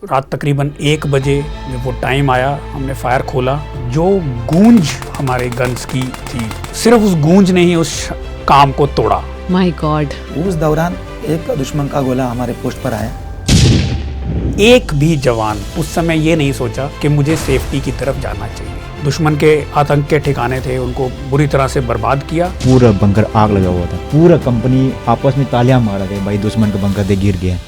रात तकरीबन 1 बजे जब वो टाइम आया, हमने फायर खोला। जो गूंज हमारे गन्स की थी, सिर्फ उस गूंज ने ही उस काम को तोड़ा। My God. उस दौरान एक दुश्मन का गोला हमारे पोस्ट पर आया। एक भी जवान उस समय ये नहीं सोचा कि मुझे सेफ्टी की तरफ जाना चाहिए। दुश्मन के आतंक के ठिकाने थे, उनको बुरी तरह से बर्बाद किया। पूरा बंकर आग लगा हुआ था, पूरा कंपनी आपस में तालियां मार रहे थे, भाई दुश्मन का बंकर दे गिर गया।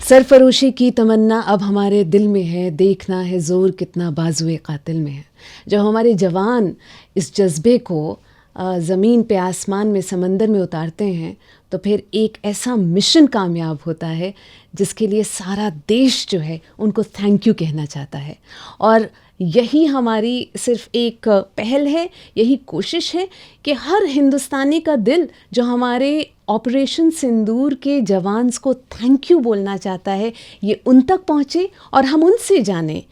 सरफरोशी की तमन्ना अब हमारे दिल में है, देखना है जोर कितना बाजुए कातिल में है। जब हमारे जवान इस जज्बे को ज़मीन पे, आसमान में, समंदर में उतारते हैं, तो फिर एक ऐसा मिशन कामयाब होता है जिसके लिए सारा देश जो है उनको थैंक यू कहना चाहता है। और यही हमारी सिर्फ एक पहल है, यही कोशिश है कि हर हिंदुस्तानी का दिल जो हमारे ऑपरेशन सिंदूर के जवान्स को थैंक यू बोलना चाहता है, ये उन तक पहुँचे और हम उनसे जानें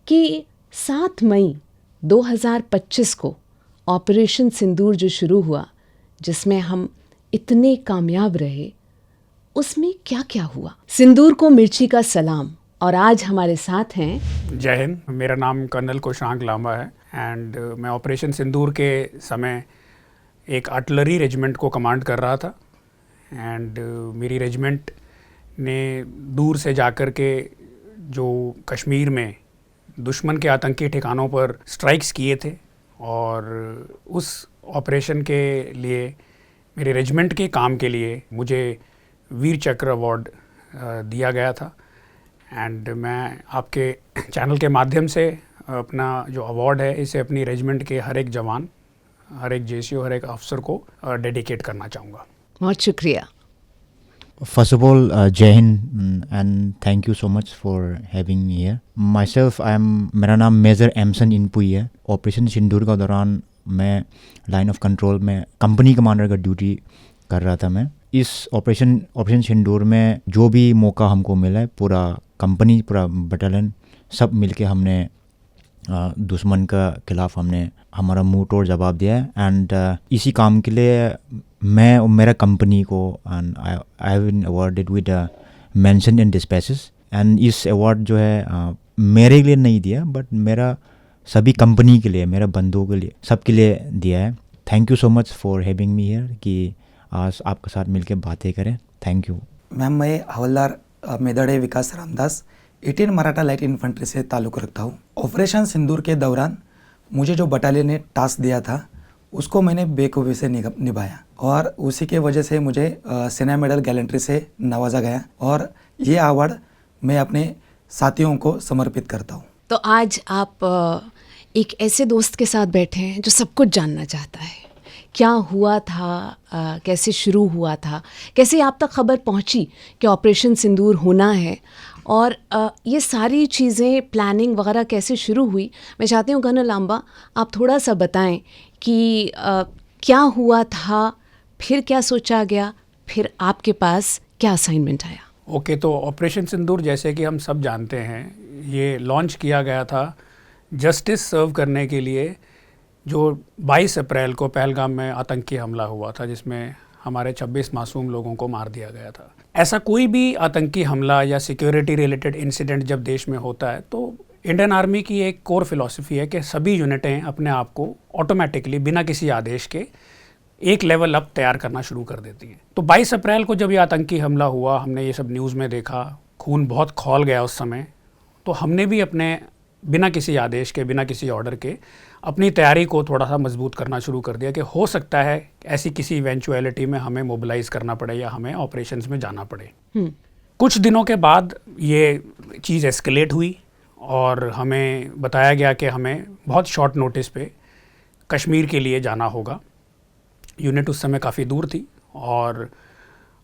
कि 7 मई 2025 को ऑपरेशन सिंदूर जो शुरू हुआ, जिसमें हम इतने कामयाब रहे, उसमें क्या क्या हुआ। सिंदूर को मिर्ची का सलाम। और आज हमारे साथ हैं। जय हिंद, मेरा नाम कर्नल कुशांक लांबा है एंड मैं ऑपरेशन सिंदूर के समय एक आर्टिलरी रेजिमेंट को कमांड कर रहा था। एंड मेरी रेजिमेंट ने दूर से जाकर के जो कश्मीर में दुश्मन के आतंकी ठिकानों पर स्ट्राइक्स किए थे, और उस ऑपरेशन के लिए, मेरे रेजिमेंट के काम के लिए मुझे वीर चक्र अवार्ड दिया गया था। एंड मैं आपके चैनल के माध्यम से अपना जो अवार्ड है, इसे अपनी रेजिमेंट के हर एक जवान, हर एक जेसीओ, हर एक अफसर को डेडिकेट करना चाहूँगा। बहुत शुक्रिया। First of all, जय Hind and thank you so much for having me here. Myself, मेरा नाम मेजर एमसन इनपुई है। ऑपरेशन सिंदूर का दौरान मैं लाइन ऑफ कंट्रोल में कंपनी कमांडर का ड्यूटी कर रहा था। मैं इस ऑपरेशन सिंदूर में जो भी मौका हमको मिला है, पूरा कंपनी, पूरा बटालियन सब मिलके हमने दुश्मन का खिलाफ हमने हमारा मुंह तोड़ जवाब दिया है। एंड इसी काम के लिए मैं और मेरा कंपनी को and I have been awarded with mention in dispatches. And इस अवार्ड जो है मेरे लिए नहीं दिया, बट मेरा सभी कंपनी के लिए, मेरे बंधुओं के लिए, सबके लिए दिया है। Thank you so much for having me here कि आज आपके साथ मिलकर बातें करें। Thank you ma'am. मैं हवलदार मेदड़े विकास रामदास 18 मराठा लाइट इन्फेंट्री से ताल्लुक़ रखता हूँ। ऑपरेशन सिंदूर के दौरान मुझे जो बटालियन ने टास्क दिया था, उसको मैंने बेखूबी से निभाया, और उसी के वजह से मुझे सेना मेडल गैलेंट्री से नवाजा गया, और ये अवार्ड मैं अपने साथियों को समर्पित करता हूँ। तो आज आप एक ऐसे दोस्त के साथ बैठे हैं जो सब कुछ जानना चाहता है। क्या हुआ था, कैसे शुरू हुआ था, कैसे आप तक खबर पहुंची कि ऑपरेशन सिंदूर होना है, और ये सारी चीज़ें, प्लानिंग वगैरह कैसे शुरू हुई। मैं चाहती हूँ कर्नल लांबा, आप थोड़ा सा बताएं कि क्या हुआ था, फिर क्या सोचा गया, फिर आपके पास क्या असाइनमेंट आया। ओके, तो ऑपरेशन सिंदूर जैसे कि हम सब जानते हैं, ये लॉन्च किया गया था जस्टिस सर्व करने के लिए, जो 22 अप्रैल को पहलगाम में आतंकी हमला हुआ था, जिसमें हमारे 26 मासूम लोगों को मार दिया गया था। ऐसा कोई भी आतंकी हमला या सिक्योरिटी रिलेटेड इंसिडेंट जब देश में होता है, तो इंडियन आर्मी की एक कोर फिलॉसफी है कि सभी यूनिटें अपने आप को ऑटोमेटिकली बिना किसी आदेश के एक लेवल अप तैयार करना शुरू कर देती हैं। तो 22 अप्रैल को जब ये आतंकी हमला हुआ, हमने ये सब न्यूज़ में देखा, खून बहुत खौल गया उस समय। तो हमने भी अपने बिना किसी आदेश के, बिना किसी ऑर्डर के अपनी तैयारी को थोड़ा सा मजबूत करना शुरू कर दिया कि हो सकता है ऐसी किसी इवेंचुअलिटी में हमें मोबिलाइज करना पड़े या हमें ऑपरेशंस में जाना पड़े। कुछ दिनों के बाद ये चीज़ एस्केलेट हुई और हमें बताया गया कि हमें बहुत शॉर्ट नोटिस पे कश्मीर के लिए जाना होगा। यूनिट उस समय काफ़ी दूर थी और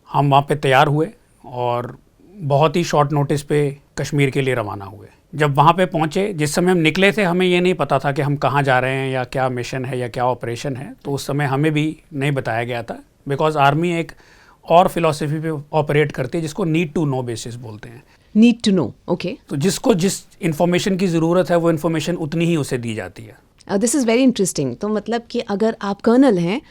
हम वहाँ पे तैयार हुए और बहुत ही शॉर्ट नोटिस पे कश्मीर के लिए रवाना हुए। जब वहाँ पे पहुँचे, जिस समय हम निकले थे, हमें ये नहीं पता था कि हम कहाँ जा रहे हैं या क्या मिशन है या क्या ऑपरेशन है। तो उस समय हमें भी नहीं बताया गया था, बिकॉज आर्मी एक और फिलॉसफी पे ऑपरेट करती है जिसको नीड टू नो बेसिस बोलते हैं। Need to know, okay. तो जिसको जिस इन्फॉर्मेशन की ज़रूरत है वो इन्फॉर्मेशन उतनी ही उसे दी जाती है। This is very interesting. तो मतलब कि अगर आप कर्नल हैं,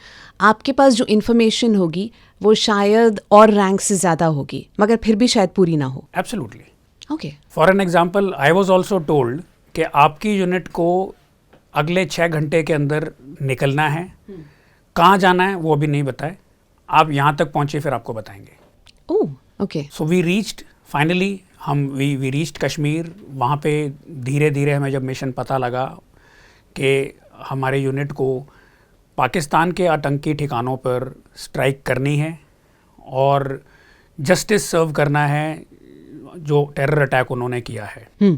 आपके पास जो इन्फॉर्मेशन होगी वो शायद और रैंक से ज़्यादा होगी, मगर फिर भी शायद पूरी ना हो। Absolutely. Okay for an example, I was also told कि आपकी यूनिट को अगले 6 घंटे के अंदर निकलना है, कहाँ जाना है वो अभी नहीं बताए, आप यहाँ तक पहुँचे फिर आपको बताएंगे। Oh okay so we reached finally, हम वी रीच्ड कश्मीर। वहाँ पे धीरे धीरे हमें जब मिशन पता लगा कि हमारे यूनिट को पाकिस्तान के आतंकी ठिकानों पर स्ट्राइक करनी है और जस्टिस सर्व करना है जो टेरर अटैक उन्होंने किया है।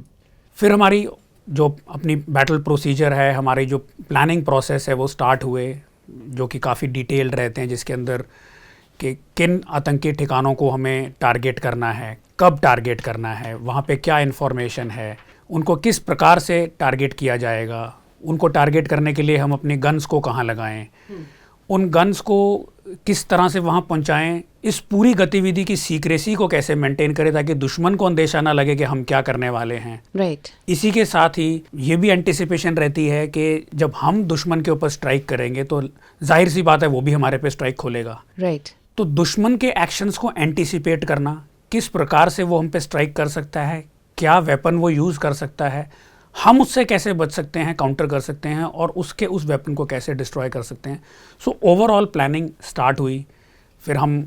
फिर हमारी जो अपनी बैटल प्रोसीजर है, हमारी जो प्लानिंग प्रोसेस है वो स्टार्ट हुए, जो कि काफ़ी डिटेल्ड रहते हैं, जिसके अंदर कि किन आतंकी ठिकानों को हमें टारगेट करना है, कब टारगेट करना है, वहाँ पे क्या इन्फॉर्मेशन है, उनको किस प्रकार से टारगेट किया जाएगा, उनको टारगेट करने के लिए हम अपनी गन्स को कहाँ लगाएं, उन गन्स को किस तरह से वहाँ पहुँचाएं, इस पूरी गतिविधि की सीक्रेसी को कैसे मेंटेन करें ताकि दुश्मन को अंदेशा ना लगे कि हम क्या करने वाले हैं। राइट। इसी के साथ ही ये भी एंटिसिपेशन रहती है कि जब हम दुश्मन के ऊपर स्ट्राइक करेंगे तो जाहिर सी बात है वो भी हमारे पे स्ट्राइक खोलेगा। राइट। तो दुश्मन के एक्शंस को एंटिसिपेट करना, किस प्रकार से वो हम पे स्ट्राइक कर सकता है, क्या वेपन वो यूज़ कर सकता है, हम उससे कैसे बच सकते हैं, काउंटर कर सकते हैं और उसके उस वेपन को कैसे डिस्ट्रॉय कर सकते हैं। सो ओवरऑल प्लानिंग स्टार्ट हुई, फिर हम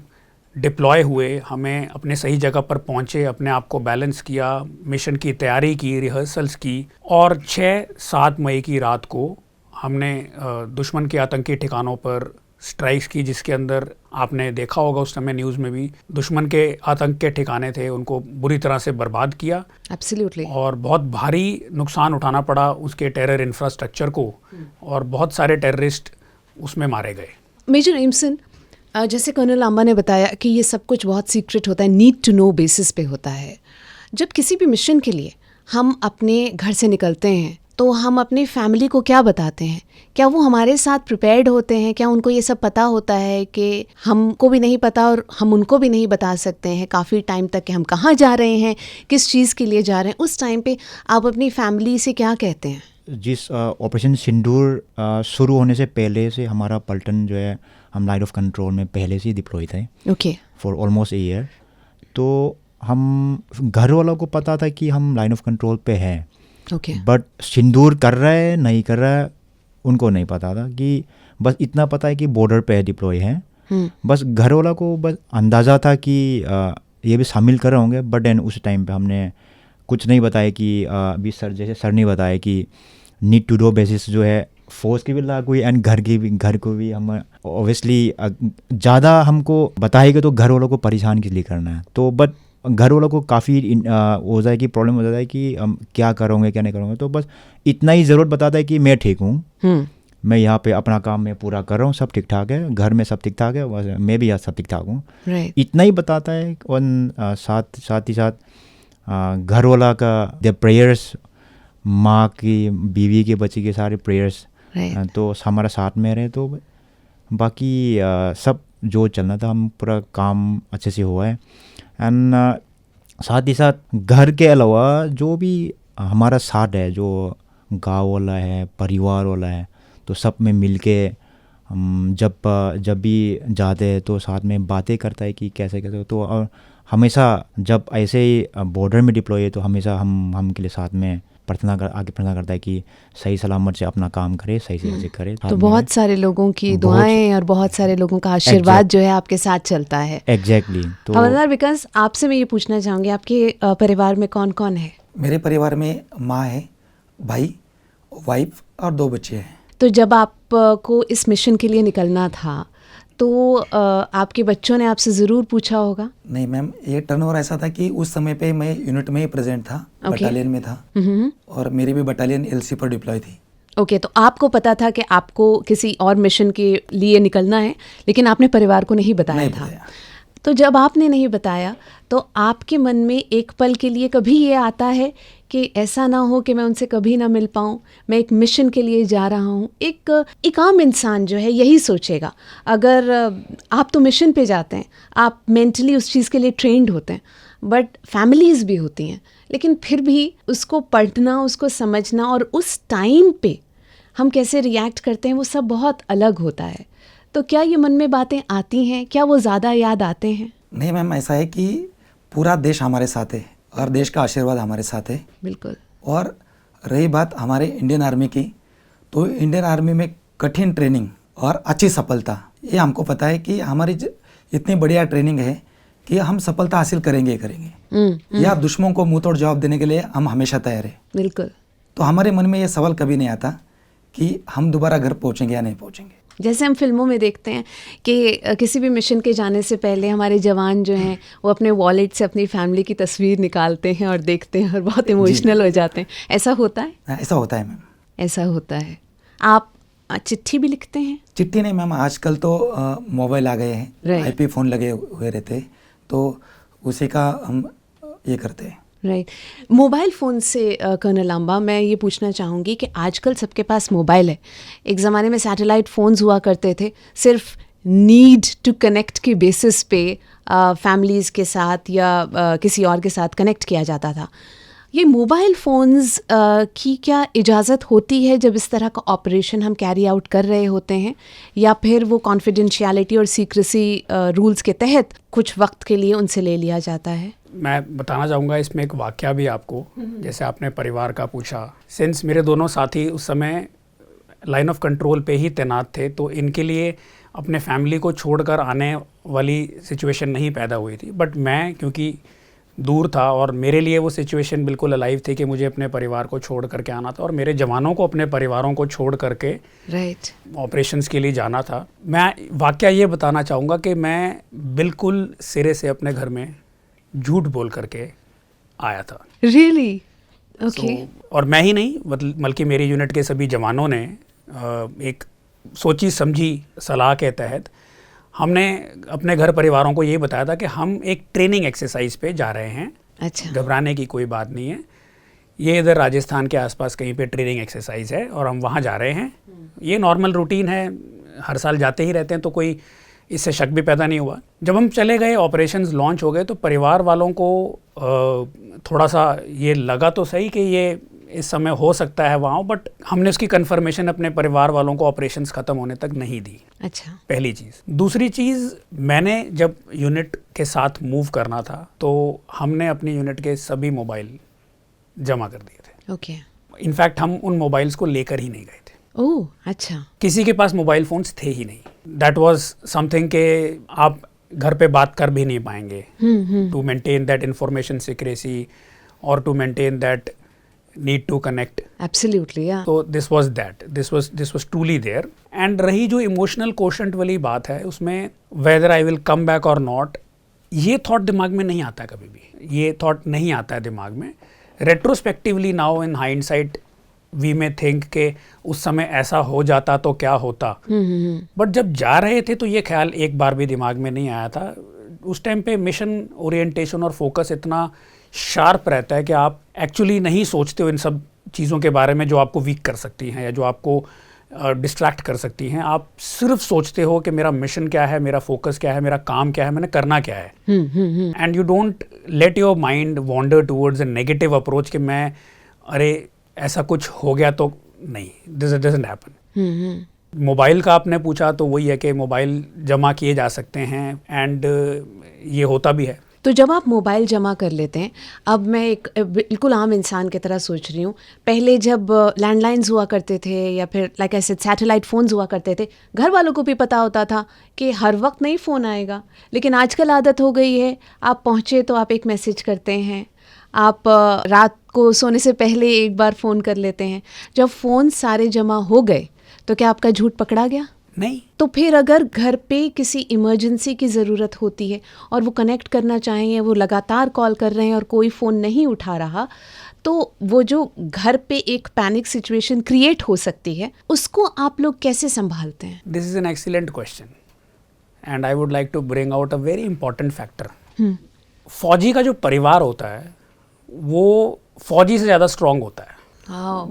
डिप्लॉय हुए, हमें अपने सही जगह पर पहुंचे, अपने आप को बैलेंस किया, मिशन की तैयारी की, रिहर्सल्स की और 6-7 मई की रात को हमने दुश्मन के आतंकी ठिकानों पर स्ट्राइक्स की, जिसके अंदर आपने देखा होगा उस समय न्यूज़ में भी दुश्मन के आतंक के ठिकाने थे, उनको बुरी तरह से बर्बाद किया। एब्सोल्युटली। और बहुत भारी नुकसान उठाना पड़ा उसके टेरर इंफ्रास्ट्रक्चर को और बहुत सारे टेररिस्ट उसमें मारे गए। मेजर एमसन, जैसे कर्नल लांबा ने बताया कि ये सब कुछ बहुत सीक्रेट होता है, नीड टू नो बेसिस पे होता है। जब किसी भी मिशन के लिए हम अपने घर से निकलते हैं तो हम अपनी फैमिली को क्या बताते हैं? क्या वो हमारे साथ प्रिपेयर्ड होते हैं? क्या उनको ये सब पता होता है कि हमको भी नहीं पता और हम उनको भी नहीं बता सकते हैं काफ़ी टाइम तक कि हम कहाँ जा रहे हैं, किस चीज़ के लिए जा रहे हैं? उस टाइम पे आप अपनी फैमिली से क्या कहते हैं? जिस ऑपरेशन सिंदूर शुरू होने से पहले से हमारा पलटन जो है, हम लाइन ऑफ कंट्रोल में पहले से ही डिप्लॉय थे okay for almost a year. तो हम घर वालों को पता था कि हम लाइन ऑफ कंट्रोल पे हैं, ओके बट सिंदूर कर रहा है नहीं कर रहा है उनको नहीं पता था। कि बस इतना पता है कि बॉर्डर पे डिप्लॉय हैं। बस घर वाला को बस अंदाज़ा था कि ये भी शामिल कर रहे होंगे, बट देन उस टाइम पे हमने कुछ नहीं बताया कि अभी सर जैसे सर ने बताया कि नीड टू डू बेसिस जो है फोर्स की भी लागू हुई एंड घर को भी हम ऑब्वियसली ज़्यादा हमको बताएगा तो घर वालों को परेशान किस लिए करना है। तो बट घर वालों को काफ़ी हो जाए कि प्रॉब्लम हो जाता है कि हम क्या करोगे क्या नहीं करोगे। तो बस इतना ही ज़रूरत बताता है कि मैं ठीक हूँ, मैं यहाँ पे अपना काम मैं पूरा कर रहा हूँ, सब ठीक ठाक है, घर में सब ठीक ठाक है, मैं भी यहाँ सब ठीक ठाक हूँ, इतना ही बताता है। और साथ ही साथ घर वाला का द प्रेयर्स, माँ की, बीवी के, बच्चे के सारे प्रेयर्स तो हमारा साथ में रहे। तो बाकी सब जो चलना था हम पूरा काम अच्छे से हुआ है। एंड साथ ही साथ घर के अलावा जो भी हमारा साथ है, जो गाँव वाला है, परिवार वाला है, तो सब में मिल के जब भी जाते हैं तो साथ में बातें करता है कि कैसे कैसे। तो और हमेशा जब ऐसे ही बॉर्डर में डिप्लॉय है तो हमेशा हम के लिए साथ में प्रार्थना करता है कि सही सलामत से अपना काम करे, सही से करे। तो बहुत सारे लोगों की दुआएं और बहुत सारे लोगों का आशीर्वाद जो है आपके साथ चलता है। एग्जैक्टली। तो हवलदार विकास, आपसे मैं ये पूछना चाहूँगी, आपके परिवार में कौन कौन है? मेरे परिवार में माँ है, भाई, वाइफ और 2 बच्चे हैं। तो जब आपको इस मिशन के लिए निकलना था तो आपके बच्चों ने आपसे ज़रूर पूछा होगा? नहीं मैम, ये टर्नओवर ऐसा था कि उस समय पे मैं यूनिट में ही प्रेजेंट था, बटालियन में था और मेरी भी बटालियन LC पर डिप्लॉय थी। ओके, तो आपको पता था कि आपको किसी और मिशन के लिए निकलना है, लेकिन आपने परिवार को नहीं बताया था। तो जब आपने नहीं बताया तो आपके मन में एक पल के लिए कभी ये आता है कि ऐसा ना हो कि मैं उनसे कभी ना मिल पाऊँ, मैं एक मिशन के लिए जा रहा हूँ? एक आम इंसान जो है यही सोचेगा। अगर आप तो मिशन पे जाते हैं, आप मेंटली उस चीज़ के लिए ट्रेंड होते हैं, बट फैमिलीज़ भी होती हैं, लेकिन फिर भी उसको पढ़ना, उसको समझना और उस टाइम पे हम कैसे रिएक्ट करते हैं वो सब बहुत अलग होता है। तो क्या ये मन में बातें आती हैं? क्या वो ज़्यादा याद आते हैं? नहीं मैम, ऐसा है कि पूरा देश हमारे साथ है, और देश का आशीर्वाद हमारे साथ है। बिल्कुल। और रही बात हमारे इंडियन आर्मी की, तो इंडियन आर्मी में कठिन ट्रेनिंग और अच्छी सफलता, ये हमको पता है कि हमारी इतनी बढ़िया ट्रेनिंग है कि हम सफलता हासिल करेंगे ही करेंगे। या दुश्मनों को मुंह तोड़ जवाब देने के लिए हम हमेशा तैयार हैं। बिल्कुल। तो हमारे मन में ये सवाल कभी नहीं आता कि हम दोबारा घर पहुंचेंगे या नहीं पहुंचेंगे। जैसे हम फिल्मों में देखते हैं कि किसी भी मिशन के जाने से पहले हमारे जवान जो हैं वो अपने वॉलेट से अपनी फैमिली की तस्वीर निकालते हैं और देखते हैं और बहुत इमोशनल हो जाते हैं, ऐसा होता है? ऐसा होता है मैम। ऐसा होता है। आप चिट्ठी भी लिखते हैं? चिट्ठी नहीं मैम, आजकल तो मोबाइल आ गए हैं, Right. आईपी फ़ोन लगे हुए रहते हैं, तो उसी का हम ये करते हैं। राइट। मोबाइल फ़ोन से कर्नल लांबा, मैं ये पूछना चाहूँगी कि आजकल सबके पास मोबाइल है। एक ज़माने में सैटेलाइट फ़ोन्स हुआ करते थे, सिर्फ नीड टू कनेक्ट के बेसिस पे फैमिलीज़ के साथ या किसी और के साथ कनेक्ट किया जाता था। ये मोबाइल फ़ोन्स की क्या इजाज़त होती है जब इस तरह का ऑपरेशन हम कैरी आउट कर रहे होते हैं, या फिर वो कॉन्फिडेंशियलिटी और सीक्रेसी रूल्स के तहत कुछ वक्त के लिए उनसे ले लिया जाता है? मैं बताना चाहूँगा इसमें एक वाक़या भी आपको, जैसे आपने परिवार का पूछा। सिंस मेरे दोनों साथी उस समय लाइन ऑफ कंट्रोल पे ही तैनात थे, तो इनके लिए अपने फैमिली को छोड़कर आने वाली सिचुएशन नहीं पैदा हुई थी। बट मैं क्योंकि दूर था और मेरे लिए वो सिचुएशन बिल्कुल अलाइव थी कि मुझे अपने परिवार को छोड़ करके आना था और मेरे जवानों को अपने परिवारों को छोड़ करके राइट ऑपरेशंस के लिए जाना था। मैं वाक़या ये बताना चाहूँगा कि मैं बिल्कुल सिरे से अपने घर में झूठ बोल करके आया था। रियली? ओके। और मैं ही नहीं, बल्कि मेरी यूनिट के सभी जवानों ने एक सोची समझी सलाह के तहत हमने अपने घर परिवारों को ये बताया था कि हम एक ट्रेनिंग एक्सरसाइज पे जा रहे हैं। अच्छा। घबराने की कोई बात नहीं है, ये इधर राजस्थान के आसपास कहीं पे ट्रेनिंग एक्सरसाइज है और हम वहाँ जा रहे हैं। ये नॉर्मल रूटीन है, हर साल जाते ही रहते हैं, तो कोई इससे शक भी पैदा नहीं हुआ। जब हम चले गए, ऑपरेशंस लॉन्च हो गए, तो परिवार वालों को थोड़ा सा ये लगा तो सही कि ये इस समय हो सकता है वहाँ, बट हमने उसकी कंफर्मेशन अपने परिवार वालों को ऑपरेशंस ख़त्म होने तक नहीं दी। अच्छा। पहली चीज़। दूसरी चीज़, मैंने जब यूनिट के साथ मूव करना था तो हमने अपनी यूनिट के सभी मोबाइल जमा कर दिए थे। ओके। इनफैक्ट हम उन मोबाइल्स को लेकर ही नहीं गए थे। ओह, अच्छा। किसी के पास मोबाइल फ़ोन्स थे ही नहीं। दैट वाज समथिंग के आप घर पे बात कर भी नहीं पाएंगे, to maintain that information secrecy और to maintain that need to connect. Absolutely, yeah. So this was that. This was truly there. And रही जो emotional quotient वाली बात है, उसमें whether I will come back or not, ये thought दिमाग में नहीं आता कभी भी। ये thought नहीं आता है दिमाग में। Retrospectively now in hindsight we may think कि उस समय ऐसा हो जाता तो क्या होता। But जब जा रहे थे तो ये ख्याल एक बार भी दिमाग में नहीं आया था। उस टाइम पे मिशन ओरिएंटेशन और फोकस इतना शार्प रहता है कि आप एक्चुअली नहीं सोचते हो इन सब चीज़ों के बारे में जो आपको वीक कर सकती हैं या जो आपको डिस्ट्रैक्ट कर सकती हैं। आप सिर्फ सोचते हो कि मेरा मिशन क्या है, मेरा फोकस क्या है, मेरा काम क्या है, मैंने करना क्या है। And you don't let your mind wander towards a negative approach कि मैं अरे ऐसा कुछ हो गया तो नहीं, दिस डजंट हैपन। मोबाइल का आपने पूछा तो वही है कि मोबाइल जमा किए जा सकते हैं एंड ये होता भी है। तो जब आप मोबाइल जमा कर लेते हैं, अब मैं एक बिल्कुल आम इंसान की तरह सोच रही हूँ, पहले जब लैंडलाइंस हुआ करते थे या फिर लाइक ऐसे सैटेलाइट फ़ोन्स हुआ करते थे, घर वालों को भी पता होता था कि हर वक्त नहीं फ़ोन आएगा। लेकिन आजकल आदत हो गई है, आप पहुँचे तो आप एक मैसेज करते हैं, आप रात को सोने से पहले एक बार फ़ोन कर लेते हैं। जब फ़ोन सारे जमा हो गए तो क्या आपका झूठ पकड़ा गया? नहीं। तो फिर अगर घर पे किसी इमरजेंसी की ज़रूरत होती है और वो कनेक्ट करना चाहें, वो लगातार कॉल कर रहे हैं और कोई फ़ोन नहीं उठा रहा, तो वो जो घर पे एक पैनिक सिचुएशन क्रिएट हो सकती है, उसको आप लोग कैसे संभालते हैं? This is an excellent question and I would like to bring out a very important factor. फौजी का जो परिवार होता है वो फौजी से ज़्यादा स्ट्रॉन्ग होता है।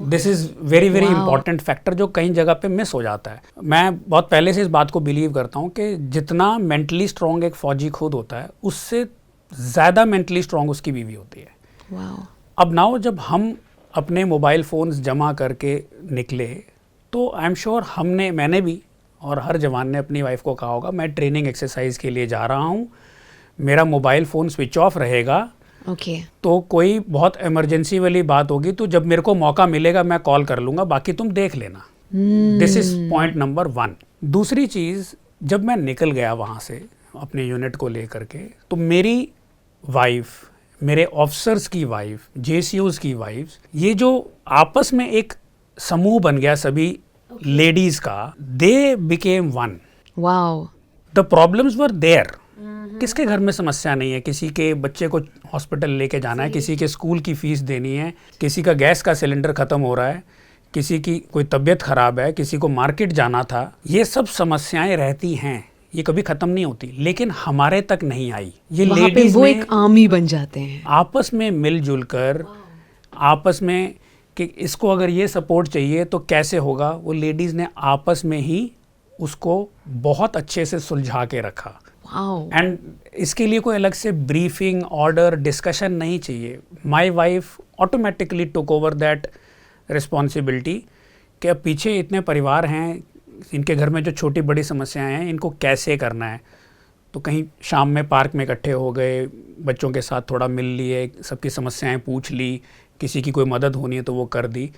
This is very very important factor जो कई जगह पे मिस हो जाता है। मैं बहुत पहले से इस बात को बिलीव करता हूँ कि जितना मेंटली स्ट्रॉन्ग एक फौजी खुद होता है, उससे ज़्यादा मेंटली स्ट्रॉन्ग उसकी बीवी होती है। अब नाउ जब हम अपने मोबाइल फ़ोन्स जमा करके निकले तो आई एम श्योर मैंने भी और हर जवान ने अपनी वाइफ को कहा होगा, मैं ट्रेनिंग एक्सरसाइज के लिए जा रहा हूँ, मेरा मोबाइल फ़ोन स्विच ऑफ रहेगा, ओके तो कोई बहुत इमरजेंसी वाली बात होगी तो जब मेरे को मौका मिलेगा मैं कॉल कर लूँगा, बाकी तुम देख लेना। This is point number 1। दूसरी चीज़, जब मैं निकल गया वहाँ से अपने यूनिट को लेकर के, तो मेरी वाइफ, मेरे ऑफिसर्स की वाइफ, जेसीयूज़ की वाइफ, ये जो आपस में एक समूह बन गया सभी लेडीज़ का, they became one. Wow. The problems were there. किसके घर में समस्या नहीं है? किसी के बच्चे को हॉस्पिटल लेके जाना है, किसी के स्कूल की फीस देनी है, किसी का गैस का सिलेंडर ख़त्म हो रहा है, किसी की कोई तबीयत ख़राब है, किसी को मार्केट जाना था। ये सब समस्याएं रहती हैं, ये कभी ख़त्म नहीं होती, लेकिन हमारे तक नहीं आई। ये वहाँ पे लेडीज़ वो ने एक आर्मी बन जाते हैं। आपस में मिलजुल कर, आपस में कि इसको अगर ये सपोर्ट चाहिए तो कैसे होगा, वो लेडीज़ ने आपस में ही उसको बहुत अच्छे से सुलझा के रखा। वाओ। एंड इसके लिए कोई अलग से ब्रीफिंग, ऑर्डर, डिस्कशन नहीं चाहिए। My wife automatically took over that responsibility कि अब पीछे इतने परिवार हैं, इनके घर में जो छोटी बड़ी समस्याएं हैं, इनको कैसे करना है। तो कहीं शाम में पार्क में इकट्ठे हो गए, बच्चों के साथ थोड़ा मिल लिए, सबकी समस्याएं पूछ ली, किसी की कोई मदद होनी है तो वो कर दी।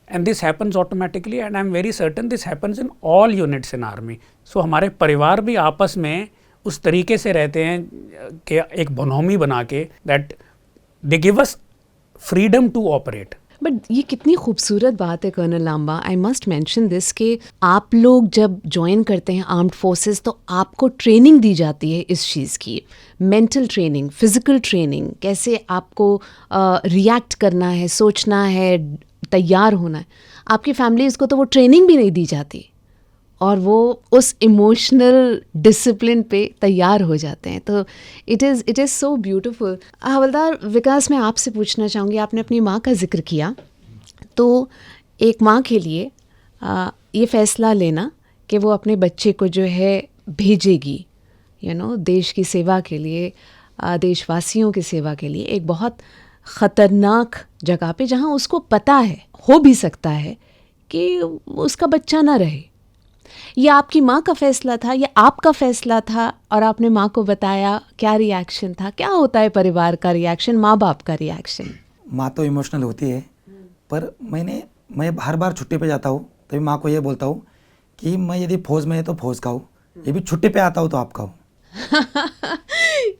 And this happens automatically, and I am very certain this happens in all units in army. So हमारे परिवार भी आपस में उस तरीके से रहते हैं कि एक बनोमी बना के, that they give us freedom to operate. But ये कितनी खूबसूरत बात है colonel Lamba, I must mention this कि आप लोग जब ज्वाइन करते हैं आर्म्ड फोर्सेस तो आपको ट्रेनिंग दी जाती है इस चीज़ की, मेंटल ट्रेनिंग, फिज़िकल ट्रेनिंग, कैसे आपको रिएक्ट करना है, सोचना है, तैयार होना है। आपकी फैमिलीज़ को तो वो ट्रेनिंग भी नहीं दी जाती और वो उस इमोशनल डिसिप्लिन पे तैयार हो जाते हैं। तो इट इज़ सो ब्यूटीफुल। हवलदार विकास, मैं आपसे पूछना चाहूँगी, आपने अपनी माँ का जिक्र किया, तो एक माँ के लिए ये फ़ैसला लेना कि वो अपने बच्चे को जो है भेजेगी, देश की सेवा के लिए, देशवासियों की सेवा के लिए एक बहुत ख़तरनाक जगह पे, जहाँ उसको पता है, हो भी सकता है कि उसका बच्चा ना रहे। ये आपकी माँ का फैसला था या आपका फैसला था और आपने माँ को बताया? क्या रिएक्शन था? क्या होता है परिवार का रिएक्शन, माँ बाप का रिएक्शन? माँ तो इमोशनल होती है, पर मैं हर बार छुट्टी पे जाता हूँ तो माँ को ये बोलता हूँ कि मैं यदि फौज में है तो फौज का हूँ, ये भी छुट्टी पे आता हूँ तो आपका हूँ।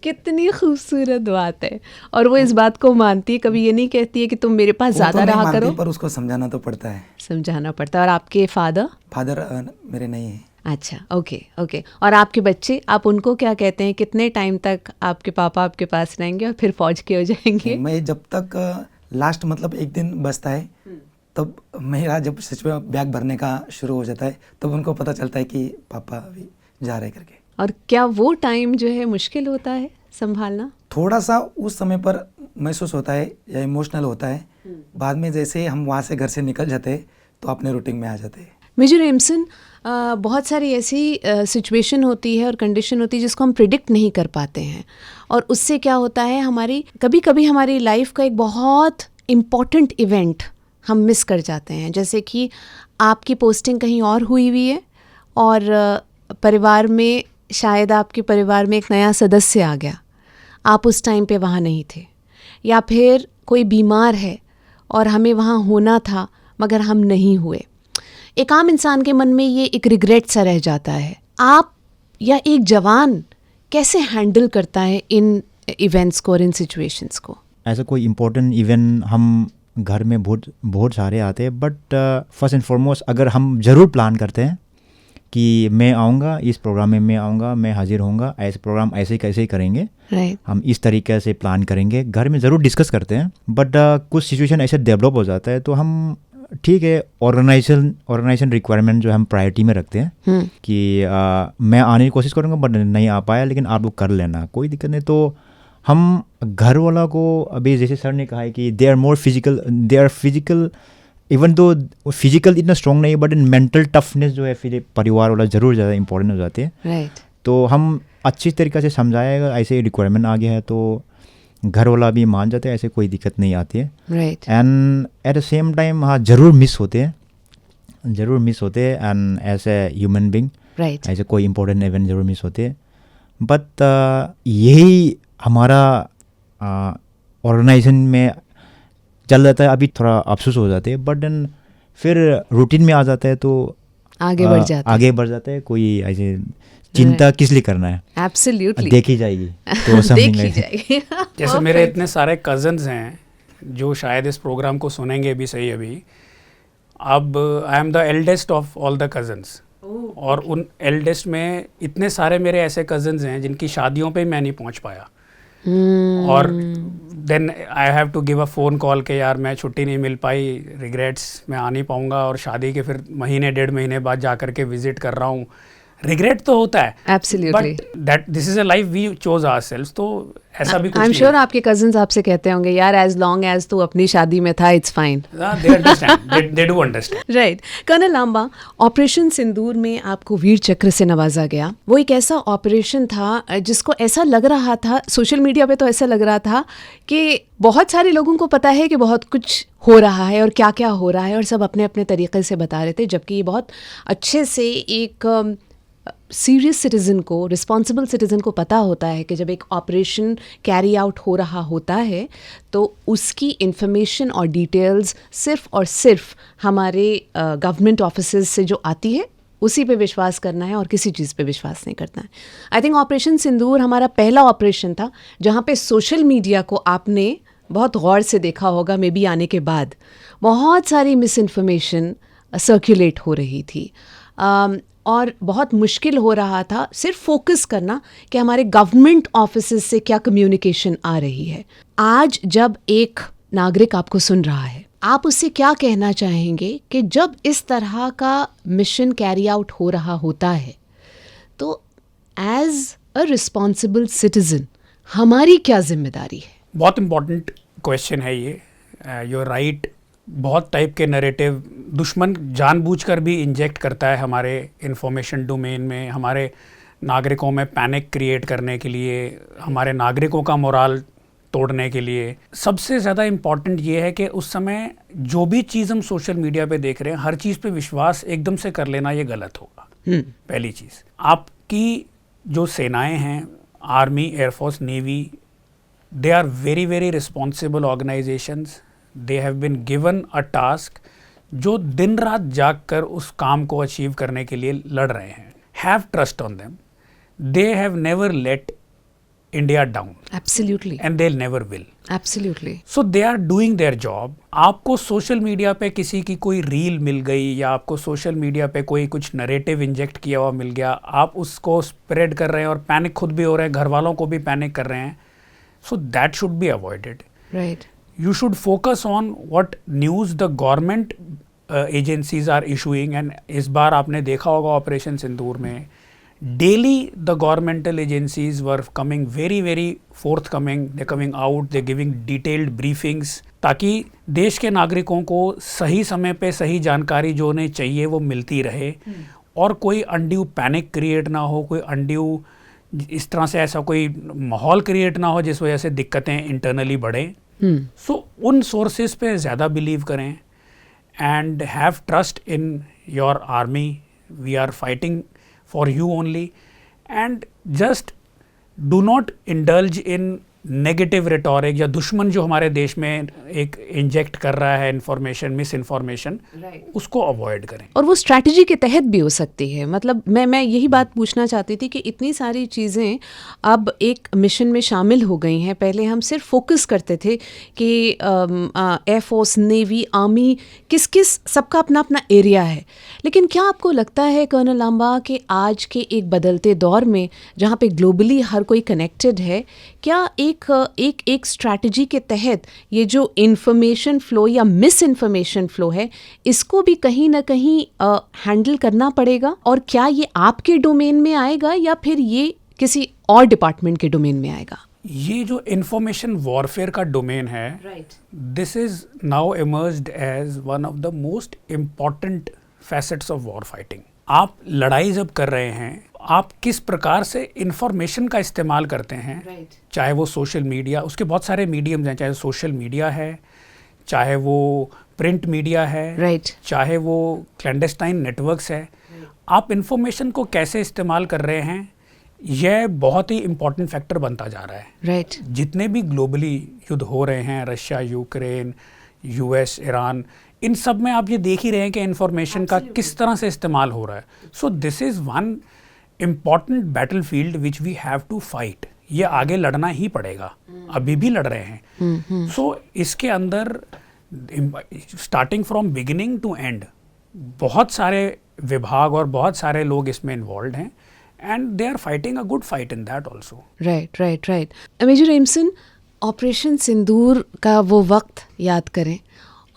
कितनी खूबसूरत बात है। और वो इस बात को मानती है, कभी ये नहीं कहती है कि तुम मेरे पास ज़्यादा रहा करो? पर उसको समझाना तो पड़ता है। समझाना पड़ता है। और आपके फादर मेरे नहीं है। अच्छा, ओके। और आपके बच्चे, आप उनको क्या कहते हैं? कितने टाइम तक आपके पापा आपके पास रहेंगे और फिर फौज के हो जाएंगे? मैं जब तक लास्ट मतलब एक दिन बचता है, तब मेरा जब सच में बैग भरने का शुरू हो जाता है, तब उनको पता चलता है कि पापा अभी जा रहे करके। और क्या वो टाइम जो है मुश्किल होता है संभालना? थोड़ा सा उस समय पर महसूस होता है या इमोशनल होता है। बाद में जैसे हम वहाँ से घर से निकल जाते हैं तो अपने रूटीन में आ जाते हैं। मेजर एमसन, बहुत सारी ऐसी सिचुएशन होती है और कंडीशन होती है जिसको हम प्रिडिक्ट नहीं कर पाते हैं, और उससे क्या होता है, हमारी कभी कभी हमारी लाइफ का एक बहुत इम्पॉर्टेंट इवेंट हम मिस कर जाते हैं। जैसे कि आपकी पोस्टिंग कहीं और हुई है और परिवार में, शायद आपके परिवार में एक नया सदस्य आ गया, आप उस टाइम पे वहाँ नहीं थे, या फिर कोई बीमार है और हमें वहाँ होना था मगर हम नहीं हुए। एक आम इंसान के मन में ये एक रिग्रेट सा रह जाता है। आप या एक जवान कैसे हैंडल करता है इन इवेंट्स को और इन सिचुएशंस को? ऐसा कोई इम्पोर्टेंट इवेंट हम घर में बहुत सारे आते हैं, बट फर्स्ट एंड फॉरमोस्ट अगर हम ज़रूर प्लान करते हैं कि मैं आऊँगा, इस प्रोग्राम में मैं आऊँगा, मैं हाजिर होऊंगा, ऐसे प्रोग्राम ऐसे कैसे करेंगे, हम इस तरीके से प्लान करेंगे, घर में ज़रूर डिस्कस करते हैं। बट कुछ सिचुएशन ऐसे डेवलप हो जाता है तो हम ठीक है, ऑर्गेनाइजेशन रिक्वायरमेंट जो हम प्रायोरिटी में रखते हैं कि मैं आने की कोशिश करूँगा बट नहीं आ पाया, लेकिन आप लोग कर लेना, कोई दिक्कत नहीं। तो हम घर वाला को, अभी जैसे सर ने कहा है कि दे आर फिजिकल, इवन तो फिजिकल इतना स्ट्रॉन्ग नहीं है, बट इन मेंटल टफनेस जो है फिर परिवार वाला ज़रूर ज़्यादा इंपॉर्टेंट हो जाती है। तो हम अच्छी तरीके से समझाएगा, ऐसे रिक्वायरमेंट आ गया है तो घर वाला भी मान जाते हैं, ऐसे कोई दिक्कत नहीं आती है। And at the same time हाँ ज़रूर मिस होते हैं and as a human being, ऐसे कोई इंपॉर्टेंट इवेंट ज़रूर मिस होते हैं। बट यही हमारा ऑर्गेनाइजेशन में चल जाता है, अभी थोड़ा अफसोस हो जाते हैं, बट देन फिर रूटीन में आ जाता है तो आगे बढ़ जाता है। आगे बढ़ जाता है। कोई ऐसे चिंता किस लिए करना है, एब्सोल्युटली देखी जाएगी तो समथिंग देखी लाइक जाएगी। जैसे मेरे इतने सारे कज़न्स हैं जो शायद इस प्रोग्राम को सुनेंगे भी सही अभी। अब I am the eldest of all the cousins, और उन एल्डेस्ट में इतने सारे मेरे ऐसे कज़न्स हैं जिनकी शादियों पे मैं नहीं पहुंच पाया, और then I have to give a phone call के यार मैं छुट्टी नहीं मिल पाई, रिग्रेट्स, मैं आ नहीं पाऊँगा, और शादी के फिर महीने 1.5 महीने बाद जा कर के विज़िट कर रहा हूँ। रिग्रेट तो होता है, absolutely. But that this is a life we chose ourselves, तो ऐसा भी कुछ आई एम नहीं श्योर आपके कजिन्स आपसे कहते होंगे यार एज लॉन्ग एज तू अपनी शादी में था it's fine. They understand, they do understand. Right. Colonel Lamba, operation Sindoor में आपको वीर चक्र से नवाजा गया। वो एक ऐसा ऑपरेशन था जिसको ऐसा लग रहा था, सोशल मीडिया पे तो ऐसा लग रहा था कि बहुत सारे लोगों को पता है कि बहुत कुछ हो रहा है और क्या क्या हो रहा है, और सब अपने अपने तरीके से बता रहे थे, जबकि ये बहुत अच्छे से एक सीरियस सिटीज़न को, रिस्पॉन्सिबल सिटीज़न को पता होता है कि जब एक ऑपरेशन कैरी आउट हो रहा होता है तो उसकी इंफॉर्मेशन और डिटेल्स सिर्फ और सिर्फ हमारे गवर्नमेंट ऑफिसेज से जो आती है उसी पे विश्वास करना है और किसी चीज़ पे विश्वास नहीं करना है। आई थिंक ऑपरेशन सिंदूर हमारा पहला ऑपरेशन था जहाँ पे सोशल मीडिया को आपने बहुत गौर से देखा होगा, मे बी आने के बाद बहुत सारी मिस इन्फॉर्मेशन सर्कुलेट हो रही थी, और बहुत मुश्किल हो रहा था सिर्फ फोकस करना कि हमारे गवर्नमेंट ऑफिसेज से क्या कम्युनिकेशन आ रही है। आज जब एक नागरिक आपको सुन रहा है, आप उससे क्या कहना चाहेंगे कि जब इस तरह का मिशन कैरी आउट हो रहा होता है तो एज अ रिस्पॉन्सिबल सिटीजन हमारी क्या जिम्मेदारी है? बहुत इम्पोर्टेंट क्वेश्चन है ये। यू आर राइट, बहुत टाइप के नैरेटिव दुश्मन जानबूझकर भी इंजेक्ट करता है हमारे इंफॉर्मेशन डोमेन में, हमारे नागरिकों में पैनिक क्रिएट करने के लिए, हमारे नागरिकों का मोराल तोड़ने के लिए। सबसे ज़्यादा इम्पॉर्टेंट ये है कि उस समय जो भी चीज़ हम सोशल मीडिया पे देख रहे हैं, हर चीज़ पे विश्वास एकदम से कर लेना ये गलत होगा। पहली चीज़, आपकी जो सेनाएं हैं, army, air force, navy, they are very very responsible organisations. They have been given a task जो दिन रात जाग कर उस काम को अचीव करने के लिए लड़ रहे हैं। Have trust on them, they have never let India down, absolutely, and they never will. Absolutely. So they are doing their job. आपको सोशल मीडिया पे किसी की कोई रील मिल गई या आपको सोशल मीडिया पे कोई कुछ नरेटिव इंजेक्ट किया हुआ मिल गया, आप उसको स्प्रेड कर रहे हैं और पैनिक खुद भी हो रहे हैं, घर वालों को भी पैनिक कर रहे हैं। So that should be avoided. Right. You should focus on what news the government agencies are issuing, and इस बार आपने देखा होगा ऑपरेशन सिंदूर में daily the governmental agencies were coming very very forthcoming, they're coming out, they're giving detailed briefings, ताकि देश के नागरिकों को सही समय पे सही जानकारी जो उन्हें चाहिए वो मिलती रहे, और कोई अनड्यू पैनिक क्रिएट ना हो, कोई अनड्यू इस तरह से ऐसा कोई माहौल क्रिएट ना हो जिस वजह से दिक्कतें इंटरनली बढ़ें। सो उन सोर्सेज पे ज़्यादा बिलीव करें and have trust in your army. We are fighting for you only, and just do not indulge in negative rhetoric, या दुश्मन जो हमारे देश में एक इंजेक्ट कर रहा है इंफॉर्मेशन, मिस इन्फॉर्मेशन, उसको अवॉइड करें। और वो स्ट्रैटेजी के तहत भी हो सकती है। मतलब मैं यही बात पूछना चाहती थी कि इतनी सारी चीज़ें अब एक मिशन में शामिल हो गई हैं। पहले हम सिर्फ फोकस करते थे कि एयरफोर्स, नेवी, आर्मी, किस किस सबका अपना अपना एरिया है, लेकिन क्या आपको लगता है कर्नल लांबा कि आज के एक बदलते दौर में जहाँ पे ग्लोबली हर कोई कनेक्टेड है, क्या एक स्ट्रैटेजी के तहत ये जो इंफॉर्मेशन फ्लो या मिस इन्फॉर्मेशन फ्लो है, इसको भी कहीं ना कहीं हैंडल करना पड़ेगा? और क्या ये आपके डोमेन में आएगा या फिर ये किसी और डिपार्टमेंट के डोमेन में आएगा? ये जो इंफॉर्मेशन वॉरफेयर का डोमेन है, this is now emerged as one of the most important facets of war fighting. आप लड़ाई जब कर रहे हैं, आप किस प्रकार से इंफॉर्मेशन का इस्तेमाल करते हैं, चाहे वो सोशल मीडिया, उसके बहुत सारे मीडियम्स हैं, चाहे सोशल मीडिया है, चाहे वो प्रिंट मीडिया है, चाहे वो क्लैंडस्टाइन नेटवर्क्स है, आप इंफॉर्मेशन को कैसे इस्तेमाल कर रहे हैं, यह बहुत ही इम्पोर्टेंट फैक्टर बनता जा रहा है। राइट। जितने भी ग्लोबली युद्ध हो रहे हैं, रशिया, यूक्रेन, यूएस, ईरान, इन सब में आप ये देख ही रहे हैं कि इंफॉर्मेशन का किस तरह से इस्तेमाल हो रहा है। So this is one important battle field which we have to fight. ये आगे लड़ना ही पड़ेगा, अभी भी लड़ रहे हैं। सो इसके अंदर starting from beginning to end बहुत सारे विभाग और बहुत सारे लोग इसमें इन्वॉल्व हैं, and they are fighting a good fight in that also. Right right right. Major Emson, operation Sindoor का वो वक्त याद करें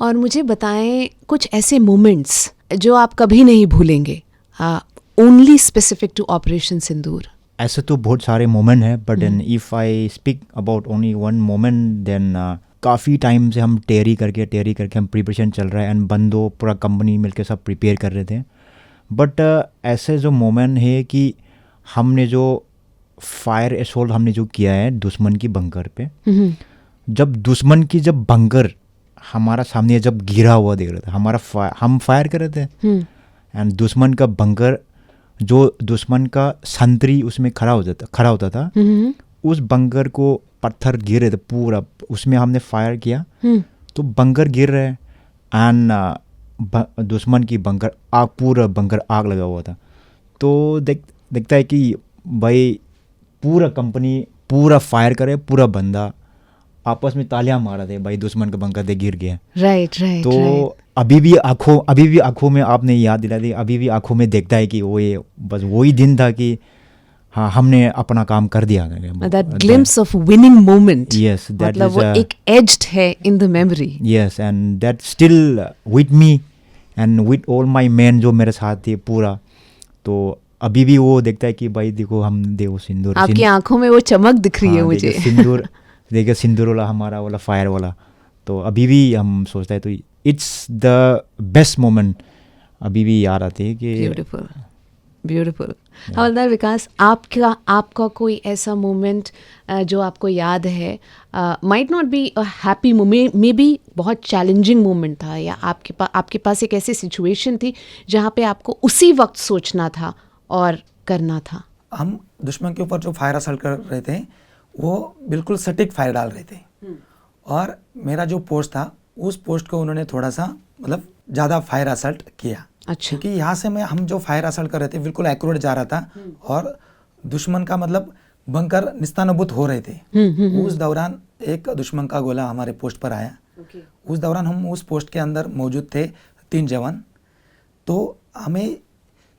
और मुझे बताएं कुछ ऐसे मोमेंट्स जो आप कभी नहीं भूलेंगे, only specific to operation Sindoor. ऐसे तो बहुत सारे मोमेंट हैं, but then if I speak about only one moment, then काफ़ी टाइम से हम टेरी करके हम प्रिपरेशन चल रहा है, एंड बंदो पूरा कंपनी मिलके सब प्रिपेयर कर रहे थे। बट ऐसे जो मोमेंट है कि हमने जो फायर असॉल्ट हमने जो किया है दुश्मन की बंकर पे, जब दुश्मन की जब बंकर हमारा सामने जब गिरा हुआ देख रहा था, हम फायर कर रहे थे, एंड दुश्मन का बंकर जो दुश्मन का संतरी उसमें खड़ा होता था, उस बंकर को पत्थर गिर रहे थे पूरा, उसमें हमने फायर किया तो बंकर गिर रहे हैं, एंड दुश्मन की बंकर आग, पूरा बंकर आग लगा हुआ था। तो देखता है कि भाई पूरा कंपनी पूरा फायर करे, पूरा बंदा आपस में तालियां मारा थे, भाई दुश्मन का बंकर दे गिर गया। Right right. तो अभी भी आंखों में आपने याद दिला दी, अभी भी आंखों में देखता है कि वो ये बस वही दिन था कि हाँ हमने अपना काम कर दिया। That glimpse of winning moment, yes, that मतलब वो एक एज्ड है in the memory. Yes, and that still with me and with all my man जो मेरे साथ थे पूरा। तो अभी भी वो देखता है कि भाई देखो हम देखो सिंदूर, आपकी आंखों में वो चमक दिख रही है मुझे। सिंदूर देखिए, सिंदूर वाला हमारा वाला फायर वाला, तो अभी भी हम सोचते हैं, तो इट्स द बेस्ट मोमेंट अभी भी याद आते हैं कि ब्यूटीफुल ब्यूटीफुल। हवलदार विकास, आपका कोई ऐसा मोमेंट जो आपको याद है, might not be a happy moment, may be बहुत चैलेंजिंग मोमेंट था, या आपके पास एक ऐसी सिचुएशन थी जहाँ पे आपको उसी वक्त सोचना था और करना था? हम दुश्मन के ऊपर जो फायर असल्ट कर रहे थे वो बिल्कुल सटीक फायर डाल रहे थे, और मेरा जो पोस्ट था उस पोस्ट को उन्होंने थोड़ा सा मतलब ज़्यादा फायर असल्ट किया। अच्छा। क्योंकि यहाँ से हम जो फायर असल्ट कर रहे थे बिल्कुल एक्यूरेट जा रहा था, और दुश्मन का मतलब बंकर निस्तानाबूद हो रहे थे। उस दौरान एक दुश्मन का गोला हमारे पोस्ट पर आया। उस दौरान हम उस पोस्ट के अंदर मौजूद थे 3 जवान। तो हमें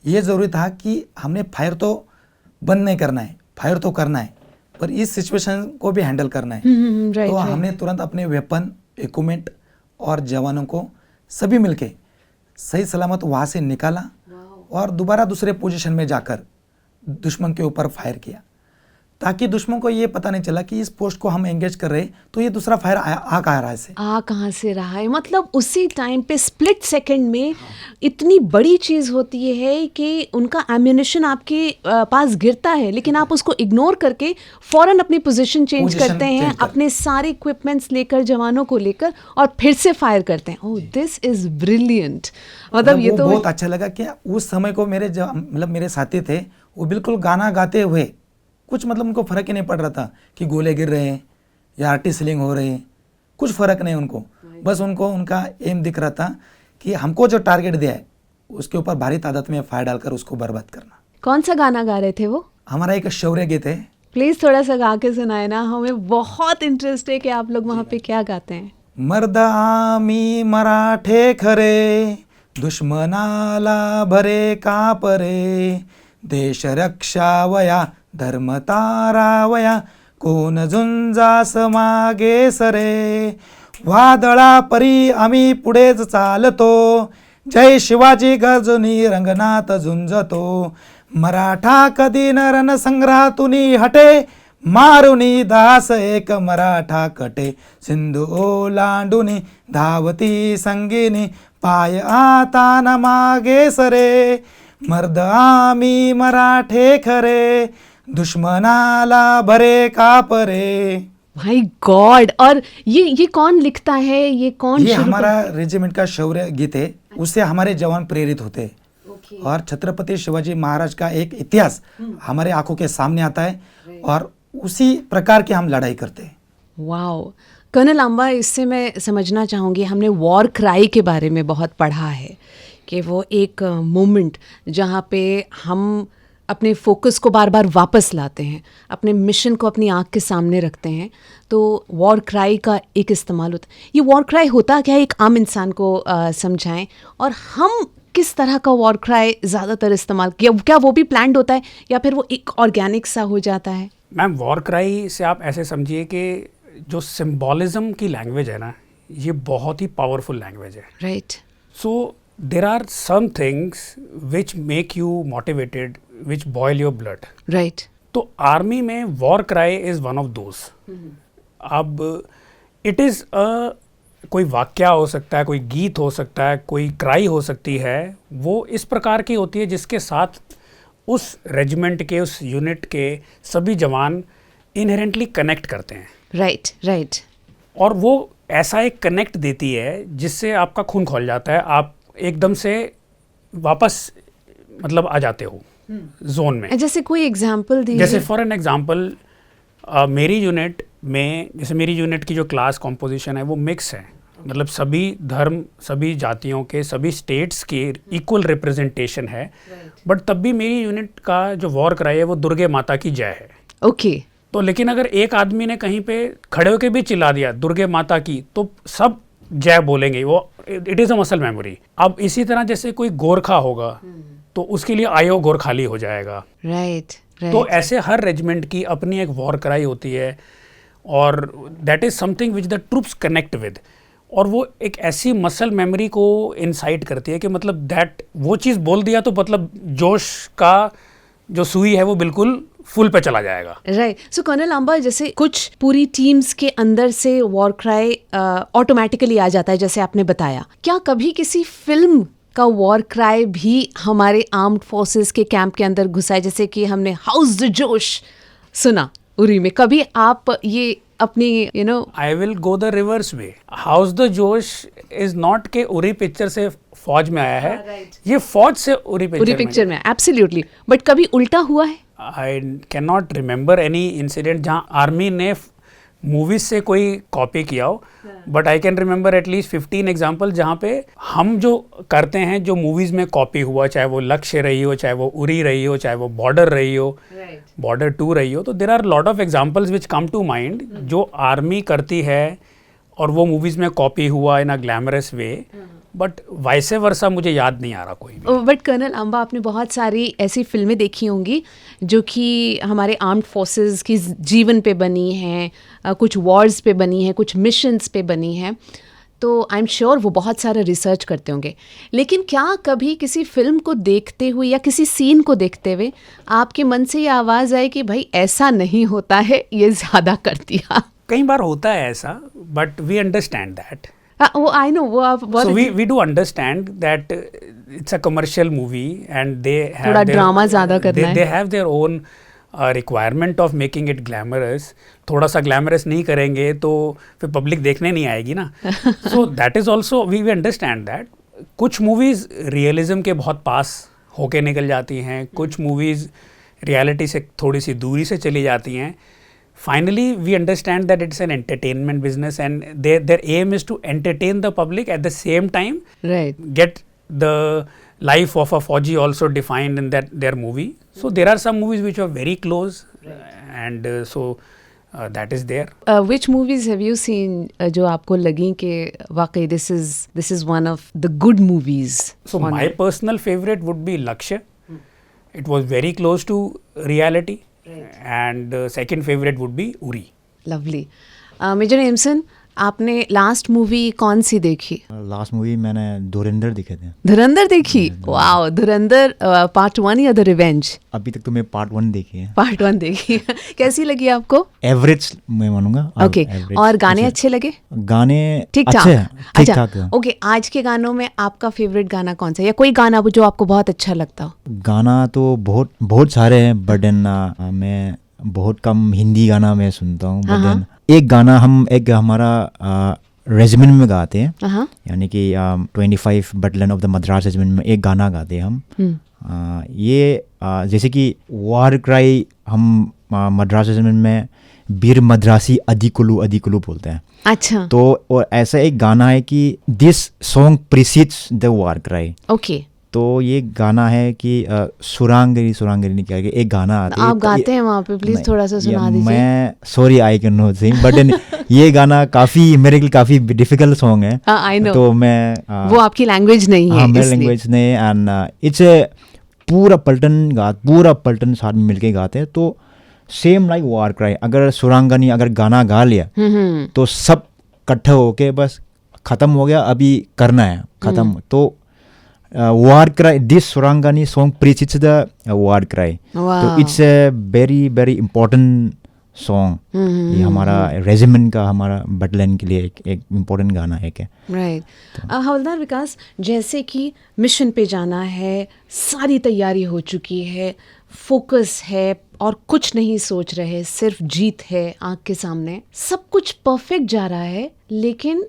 ये ज़रूरी था कि हमने फायर तो बंद नहीं करना है, फायर तो करना है, पर इस सिचुएशन को भी हैंडल करना है। तो हमने तुरंत अपने वेपन, इक्विपमेंट और जवानों को सभी मिलके सही सलामत वहाँ से निकाला, और दोबारा दूसरे पोजीशन में जाकर दुश्मन के ऊपर फायर किया, ताकि दुश्मन को ये पता नहीं चला कि इस पोस्ट को हम एंगेज कर रहे, तो ये दूसरा फायर आ कहाँ से रहा है। मतलब उसी टाइम पे स्प्लिट सेकंड में इतनी बड़ी चीज़ होती है कि उनका एम्यूनिशन आपके पास गिरता है, लेकिन आप उसको इग्नोर करके फौरन अपनी पोजीशन चेंज करते हैं, अपने सारे इक्विपमेंट्स लेकर, जवानों को लेकर, और फिर से फायर करते हैं। ओह, दिस इज ब्रिलियंट। मतलब ये तो बहुत अच्छा लगा कि उस समय को मेरे साथी थे, वो बिल्कुल गाना गाते हुए, कुछ मतलब उनको फ़र्क ही नहीं पड़ रहा था कि गोले गिर रहे हैं या आर्टिसलिंग हो रहे हैं, कुछ फ़र्क नहीं उनको, बस उनको उनका एम दिख रहा था कि हमको जो टारगेट दिया है उसके ऊपर भारी तादाद में फायर डालकर उसको बर्बाद करना। कौन सा गाना गा रहे थे वो? हमारा एक शौर्य गीत है। प्लीज़ थोड़ा सा गा के सुनाए ना, हमें बहुत इंटरेस्ट है कि आप लोग वहाँ पे क्या गाते हैं। मर्द आम्ही मराठे खरे, दुश्मनाला भरे कापरे, देश रक्षावया धर्म तारावया, कोण झुंजास मागे सरे, वादळा परी आम्ही पुढेच चालतो, जय शिवाजी गर्जनी रंगनाथ झुंजतो, मराठा कधी न रणसंग्रहातुनी हटे, मारुनी दास एक मराठा कटे, सिंधू ओलांडुनी धावती संगीनी, पाय आता न मागे सरे, मर्द आम्ही मराठे खरे, दुश्मनाला भरे कापरे। भाई गॉड! और ये कौन लिखता है, ये कौन? ये हमारा रेजिमेंट का शौर्य गीत है, उससे हमारे जवान प्रेरित होते हैं। और छत्रपति शिवाजी महाराज का एक इतिहास हमारे आंखों के सामने आता है और उसी प्रकार की हम लड़ाई करते हैं। वाओ कर्नल आंबा, इससे मैं समझना चाहूँगी, हमने वॉर क्राई के बारे में बहुत पढ़ा है कि वो एक मोमेंट जहाँ पे हम अपने फोकस को बार बार वापस लाते हैं, अपने मिशन को अपनी आँख के सामने रखते हैं, तो वॉर क्राई का एक इस्तेमाल होता है। ये वॉर क्राई होता क्या है, एक आम इंसान को समझाएं, और हम किस तरह का वॉर क्राई ज़्यादातर इस्तेमाल किया, क्या वो भी प्लान्ड होता है या फिर वो एक ऑर्गेनिक सा हो जाता है? मैम, वॉर क्राई से आप ऐसे समझिए कि जो सिंबॉलिज्म की लैंग्वेज है ना, ये बहुत ही पावरफुल लैंग्वेज है। Right. So there are some things which make you motivated, which boil your blood. Right. तो आर्मी में war cry is one of those. अब इट इज़ कोई वाक्या हो सकता है, कोई गीत हो सकता है, कोई क्राई हो सकती है, वो इस प्रकार की होती है जिसके साथ उस रेजिमेंट के, उस यूनिट के सभी जवान इनहेरेंटली कनेक्ट करते हैं। Right right. और वो ऐसा एक कनेक्ट देती है जिससे आपका खून खौल जाता है, आप एकदम से वापस मतलब आ जाते हो जोन में। जैसे कोई एग्जांपल दीजिए। जैसे फॉर एन एग्जांपल मेरी यूनिट में, जैसे मेरी यूनिट की जो क्लास कॉम्पोजिशन है वो मिक्स है, मतलब सभी धर्म, सभी जातियों के, सभी स्टेट्स के इक्वल रिप्रेजेंटेशन है। बट तब भी मेरी यूनिट का जो वॉर क्राई है वो दुर्गे माता की जय है। ओके। तो लेकिन अगर एक आदमी ने कहीं पे खड़े होके भी चिल्ला दिया दुर्गे माता की, तो सब जय बोलेंगे, वो it is a muscle memory. अब इसी तरह जैसे कोई गोरखा होगा तो उसके लिए आयो गोरखाली हो जाएगा। Right right. तो ऐसे हर रेजिमेंट की अपनी एक वॉर क्राई होती है और that is something which the troops connect with, और वो एक ऐसी मसल मेमोरी को इंसाइट करती है कि मतलब दैट वो चीज़ बोल दिया तो मतलब जोश का जो सुई है वो बिल्कुल फुल पे चला जाएगा। राइट। सो कर्नल आंबा, जैसे कुछ पूरी टीम्स के अंदर से वॉर क्राई ऑटोमेटिकली आ जाता है जैसे आपने बताया, क्या कभी किसी फिल्म का वॉर क्राई भी हमारे आर्म्ड फोर्सेस के कैंप के अंदर घुसा है? जैसे कि हमने हाउस द जोश सुना उरी में, कभी आप ये अपनी आई will go the reverse way. House the जोश इज नॉट के उरी पिक्चर से फौज में आया है, ये फौज से उरी पिक्चर में एब्सोल्युटली, बट कभी उल्टा हुआ है? I can not remember any incident जहाँ आर्मी ने मूवीज से कोई कॉपी किया हो, but I can remember at least 15 example जहाँ पे हम जो करते हैं जो मूवीज में कॉपी हुआ, चाहे वो लक्ष्य रही हो, चाहे वो उरी रही हो, चाहे वो बॉर्डर रही हो, बॉर्डर 2 रही हो। तो there are lot of examples which come to mind जो आर्मी करती है और वो मूवीज में कॉपी हुआ इन अ ग्लैमरस वे, बट वैसे वर्षा मुझे याद नहीं आ रहा कोई भी। बट कर्नल आंबा, आपने बहुत सारी ऐसी फिल्में देखी होंगी जो कि हमारे आर्म्ड फोर्सेस की जीवन पे बनी हैं, कुछ वॉर्स पे बनी हैं, कुछ मिशंस पे बनी हैं, तो आई एम श्योर वो बहुत सारा रिसर्च करते होंगे। लेकिन क्या कभी किसी फिल्म को देखते हुए या किसी सीन को देखते हुए आपके मन से ये आवाज़ आए कि भाई ऐसा नहीं होता है, ये ज़्यादा कर दिया? कई बार होता है ऐसा, बट वी अंडरस्टैंड दैट। वो आई नो, वो आप बहुत so we do understand that it's a commercial movie and they have थोड़ा ड्रामा ज़्यादा करना है। they have their own requirement of making it glamorous। थोड़ा सा ग्लैमरस नहीं करेंगे तो फिर पब्लिक देखने नहीं आएगी ना। so that is also we understand that। कुछ मूवीज़ रियलिज्म के बहुत पास होके निकल जाती हैं, कुछ मूवीज़ रियलिटी से थोड़ी सी दूरी से चली जाती हैं। Finally, we understand that it's an entertainment business and their aim is to entertain the public at the same time, right, get the life of a Fauji also defined in that their movie. So there are some movies which are very close, and so that is there. Which movies have you seen जो आपको लगी कि वाकई this is one of the good movies? So my personal favorite would be Lakshya. It was very close to reality. And second favorite would be Uri. Lovely. Major Emson, आपने last movie कौन सी देखी? Last movie मैंने धुरंधर देखे थे। धुरंधर देखी? Wow, धुरंधर part 1 या the revenge? अभी तक तो मैं पार्ट 1 देखी है। पार्ट 1 देखी। कैसी लगी आपको? एवरेज मैं मानूंगा। ओके, और गाने अच्छे लगे? गाने ठीक ठाक। ओके, आज के गानों में आपका फेवरेट गाना कौन सा, या कोई गाना जो आपको बहुत अच्छा लगता हो? गाना तो बहुत सारे हैं, बट मैं बहुत कम हिंदी गाना मैं सुनता हूँ। बट एक गाना एक हमारा रेजिमेंट में गाते हैं, हाँ, यानी कि 25 battalion of the Madras regiment में एक गाना गाते हैं हम। ये जैसे कि वार क्राई हम मद्रास रेजिमेंट में बीर मद्रासी अधिकुलू अधिकुलू बोलते हैं। अच्छा, तो और ऐसा एक गाना है कि this song precedes the war cry. Okay, तो ये गाना है कि सुरांगरी सुरांगरी नहीं, क्या एक गाना आता है। आप गाते हैं वहाँ पे, प्लीज थोड़ा सा सुना दीजिए। मैं sorry I can not Singh but ये गाना काफ़ी मेरे लिए काफ़ी डिफिकल्ट सॉन्ग है। आई नो, तो मैं वो आपकी लैंग्वेज नहीं है, हाँ मेरी इसलिए। लैंग्वेज ने एंड इट्स पूरा पलटन साथ में मिलके गाते हैं। तो सेम लाइक वार क्राई, अगर सुरांगनी अगर गाना गा लिया तो सब इकट्ठे होके बस ख़त्म हो गया, अभी करना है ख़त्म। तो war cry, this Surangani song precedes the war cry. तो it's a very very important song. ये हमारा रेजिमेंट का, हमारा बटालियन के लिए एक इम्पोर्टेंट गाना है क्या। राइट। हवलदार विकास, जैसे कि मिशन पे जाना है, सारी तैयारी हो चुकी है, फोकस है और कुछ नहीं सोच रहे, सिर्फ जीत है आंख के सामने, सब कुछ परफेक्ट जा रहा है, लेकिन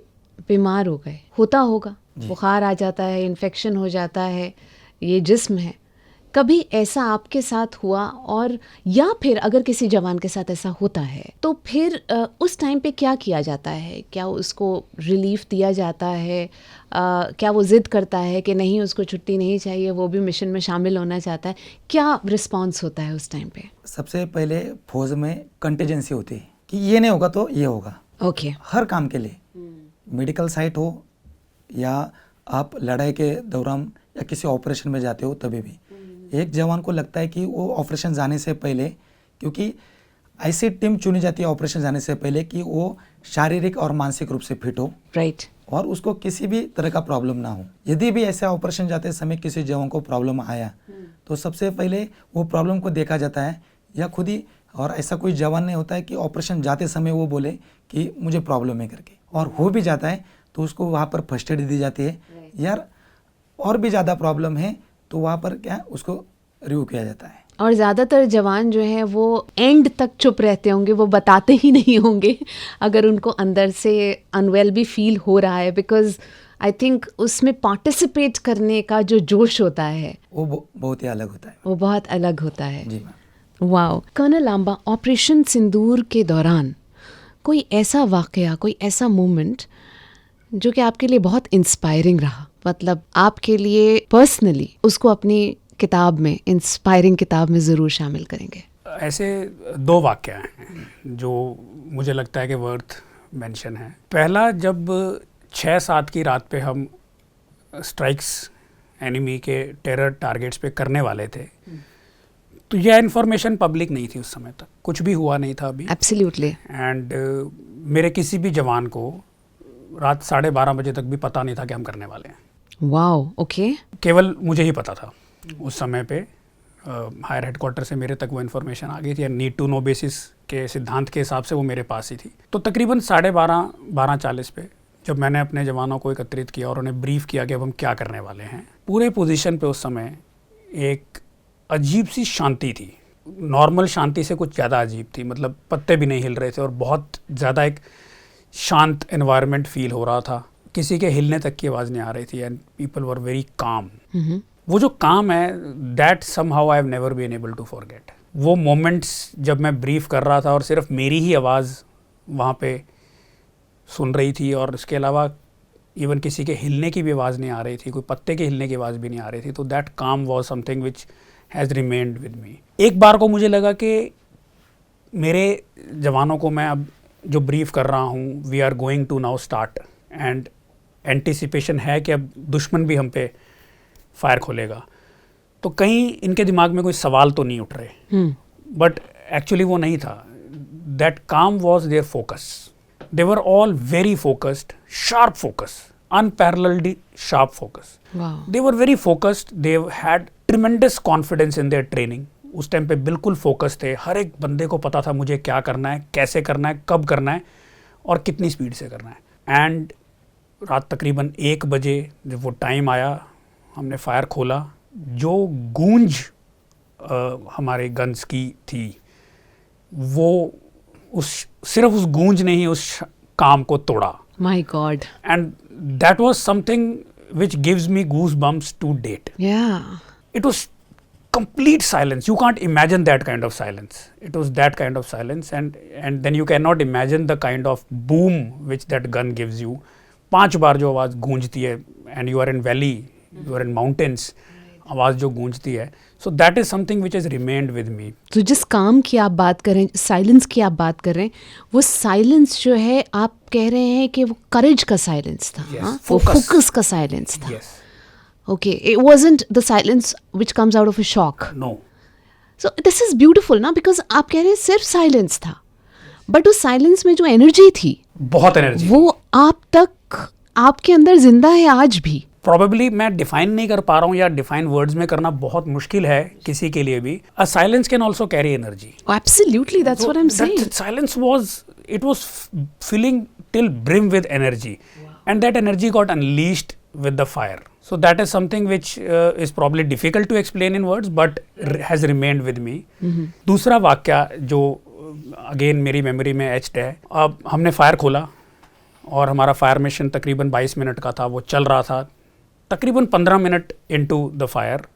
बीमार हो गए, होता होगा, बुखार आ जाता है, इन्फेक्शन हो जाता है, ये जिस्म है। कभी ऐसा आपके साथ हुआ? और या फिर अगर किसी जवान के साथ ऐसा होता है तो फिर उस टाइम पे क्या किया जाता है? क्या उसको रिलीफ दिया जाता है? क्या वो ज़िद करता है कि नहीं, उसको छुट्टी नहीं चाहिए, वो भी मिशन में शामिल होना चाहता है? क्या रिस्पॉन्स होता है उस टाइम पे? सबसे पहले फौज में कंटीजेंसी होती है कि ये नहीं होगा तो ये होगा। ओके, हर काम के लिए, मेडिकल साइट हो या आप लड़ाई के दौरान या किसी ऑपरेशन में जाते हो, तभी भी एक जवान को लगता है कि वो ऑपरेशन जाने से पहले, क्योंकि ऐसी टीम चुनी जाती है ऑपरेशन जाने से पहले कि वो शारीरिक और मानसिक रूप से फिट हो, राइट, और उसको किसी भी तरह का प्रॉब्लम ना हो। यदि भी ऐसे ऑपरेशन जाते समय किसी जवान को प्रॉब्लम आया तो सबसे पहले वो प्रॉब्लम को देखा जाता है, या खुद ही, और ऐसा कोई जवान नहीं होता है कि ऑपरेशन जाते समय वो बोले कि मुझे प्रॉब्लम है करके, और हो भी जाता है तो उसको वहाँ पर फर्स्ट एड दी जाती है। यार और भी ज़्यादा प्रॉब्लम है तो वहाँ पर क्या उसको रिव्यू किया जाता है। और ज़्यादातर जवान जो हैं वो एंड तक चुप रहते होंगे, वो बताते ही नहीं होंगे अगर उनको अंदर से अनवेल भी फील हो रहा है, बिकॉज आई थिंक उसमें पार्टिसिपेट करने का जो जोश होता है वो बहुत ही अलग होता है। वो बहुत अलग होता है। जी ma'am. Wow. Colonel Lamba, operation Sindoor के दौरान कोई ऐसा वाकया, कोई ऐसा मोमेंट जो कि आपके लिए बहुत इंस्पायरिंग रहा, मतलब आपके लिए पर्सनली उसको अपनी किताब में, इंस्पायरिंग किताब में ज़रूर शामिल करेंगे? ऐसे दो वाक़या हैं जो मुझे लगता है कि वर्थ मेंशन है। पहला, जब 6-7 की रात पे हम स्ट्राइक्स एनिमी के टेरर टारगेट्स पे करने वाले थे, तो यह इन्फॉर्मेशन पब्लिक नहीं थी उस समय तक, कुछ भी हुआ नहीं था अभी। एब्सोल्युटली। एंड मेरे किसी भी जवान को रात 12:30 बजे तक भी पता नहीं था कि हम करने वाले हैं। Wow, okay. केवल मुझे ही पता था उस समय पे। हायर हेडक्वार्टर से मेरे तक वो इन्फॉर्मेशन आ गई थी, नीड टू नो बेसिस के सिद्धांत के हिसाब से वो मेरे पास ही थी। तो तकरीबन 12:30 पे जब मैंने अपने जवानों को एकत्रित किया और उन्हें ब्रीफ किया कि अब हम क्या करने वाले हैं, पूरे पोजीशन पे उस समय एक अजीब सी शांति थी, नॉर्मल शांति से कुछ ज़्यादा अजीब थी। मतलब पत्ते भी नहीं हिल रहे थे और बहुत ज़्यादा एक शांत एनवायरनमेंट फील हो रहा था, किसी के हिलने तक की आवाज़ नहीं आ रही थी, and people were very calm. वो जो काम है, that somehow I have never been able to forget. वो मोमेंट्स जब मैं ब्रीफ कर रहा था और सिर्फ मेरी ही आवाज़ वहाँ पे सुन रही थी, और इसके अलावा इवन किसी के हिलने की भी आवाज़ नहीं आ रही थी, कोई पत्ते के हिलने की आवाज़ भी नहीं आ रही थी, तो दैट काम was something which has remained with me. एक बार को मुझे लगा कि मेरे जवानों को मैं अब जो ब्रीफ कर रहा हूँ, we are going to now start, and anticipation है कि अब दुश्मन भी हम पे फायर खोलेगा, तो कहीं इनके दिमाग में कोई सवाल तो नहीं उठ रहे, बट एक्चुअली वो नहीं था। दैट काम was their focus, they were all very focused, sharp focus, unparalleled sharp focus. They were very focused, they had tremendous confidence in their training. उस टाइम पे बिल्कुल फोकस थे, हर एक बंदे को पता था मुझे क्या करना है, कैसे करना है, कब करना है और कितनी स्पीड से करना है। एंड रात तकरीबन 1 बजे जब वो टाइम आया, हमने फायर खोला, जो गूंज हमारे गन्स की थी, वो सिर्फ उस गूंज ने ही उस काम को तोड़ा। My God. And that was something which gives me goosebumps to date. Yeah. It was complete silence. You can't imagine that kind of silence. It was that kind of silence, and then you cannot imagine the kind of boom which that gun gives you. 5 बार जो आवाज़ गूंजती है, and you are in valley, you are in mountains, आवाज़ जो गूंजती है. So that is something which has remained with me. तो जिस काम की आप बात कर रहे हैं, साइलेंस की आप बात कर रहे हैं, वो साइलेंस जो है आप कह रहे हैं कि वो करेज का साइलेंस था. Yes, हाँ? वो focus. फोकस का साइलेंस था. Yes. Okay, it wasn't the silence which comes out of a shock. No. So this is beautiful ना, because आप कह रहे हैं सिर्फ साइलेंस था, बट उस साइलेंस में जो एनर्जी थी, बहुत एनर्जी. वो आप तक, आपके अंदर जिंदा है आज भी. Probably मैं डिफाइन नहीं कर पा रहा हूँ, या डिफाइन वर्ड्स में करना बहुत मुश्किल है किसी के लिए भी. A silence can also carry energy. Absolutely, that's what I'm saying. That silence was filling till brim with energy, and that energy got unleashed with the fire. So that is something which is probably difficult to explain in words, but has remained with me. दूसरा वाक्या जो again मेरी memory में etched है, अब हमने fire खोला और हमारा फायर मिशन तकरीबन 22 मिनट का था. वो चल रहा था. तकरीबन 15 मिनट इनटू द फायर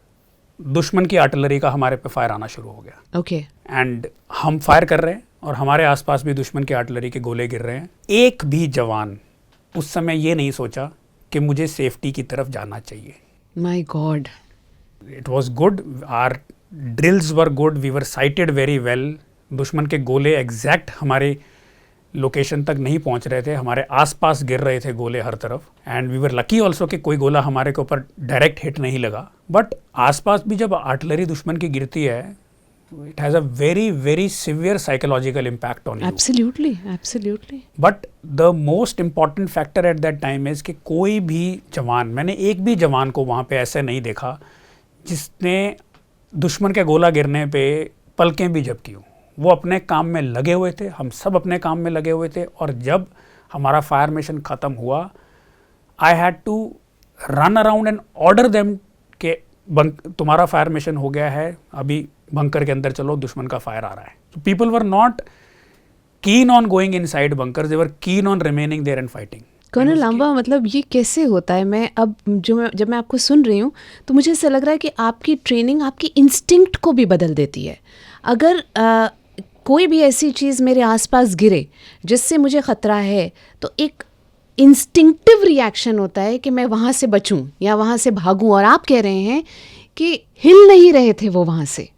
दुश्मन की आर्टिलरी का हमारे पे फायर आना शुरू हो गया. Okay. एंड हम फायर कर रहे हैं और हमारे आसपास भी दुश्मन की आर्टिलरी के गोले गिर रहे हैं. एक भी जवान उस समय ये नहीं सोचा कि मुझे सेफ्टी की तरफ जाना चाहिए. My God. It was good, our drills were good, we were sited very well. दुश्मन के गोले एग्जैक्ट हमारे लोकेशन तक नहीं पहुंच रहे थे, हमारे आसपास गिर रहे थे गोले हर तरफ. And we were lucky also कि कोई गोला हमारे के ऊपर डायरेक्ट हिट नहीं लगा. बट आसपास भी जब आर्टिलरी दुश्मन की गिरती है, it has a very very severe psychological impact on you. Absolutely, absolutely. But the most important factor at that time is कि कोई भी जवान, मैंने एक भी जवान को वहाँ पे ऐसे नहीं देखा जिसने दुश्मन के गोला गिरने पे पलकें भी झपकी हों. वो अपने काम में लगे हुए थे, हम सब अपने काम में लगे हुए थे. और जब हमारा फायर मिशन ख़त्म हुआ, I had to run around and order them कि तुम्हारा फायर मिशन हो गया है, अभी बंकर के अंदर चलो, दुश्मन का फायर आ रहा है. So people were not keen on going inside bunkers, they were keen on remaining there and fighting. Colonel Lamba, मतलब ये कैसे होता है? मैं अब जब मैं आपको सुन रही हूँ तो मुझे ऐसा लग रहा है कि आपकी ट्रेनिंग आपकी इंस्टिंक्ट को भी बदल देती है. अगर कोई भी ऐसी चीज़ मेरे आसपास गिरे जिससे मुझे ख़तरा है, तो एक इंस्टिंक्टिव रिएक्शन होता है कि मैं वहाँ से बचूं या वहाँ से भागूं. और आप कह रहे हैं कि हिल नहीं रहे थे वो वहाँ से,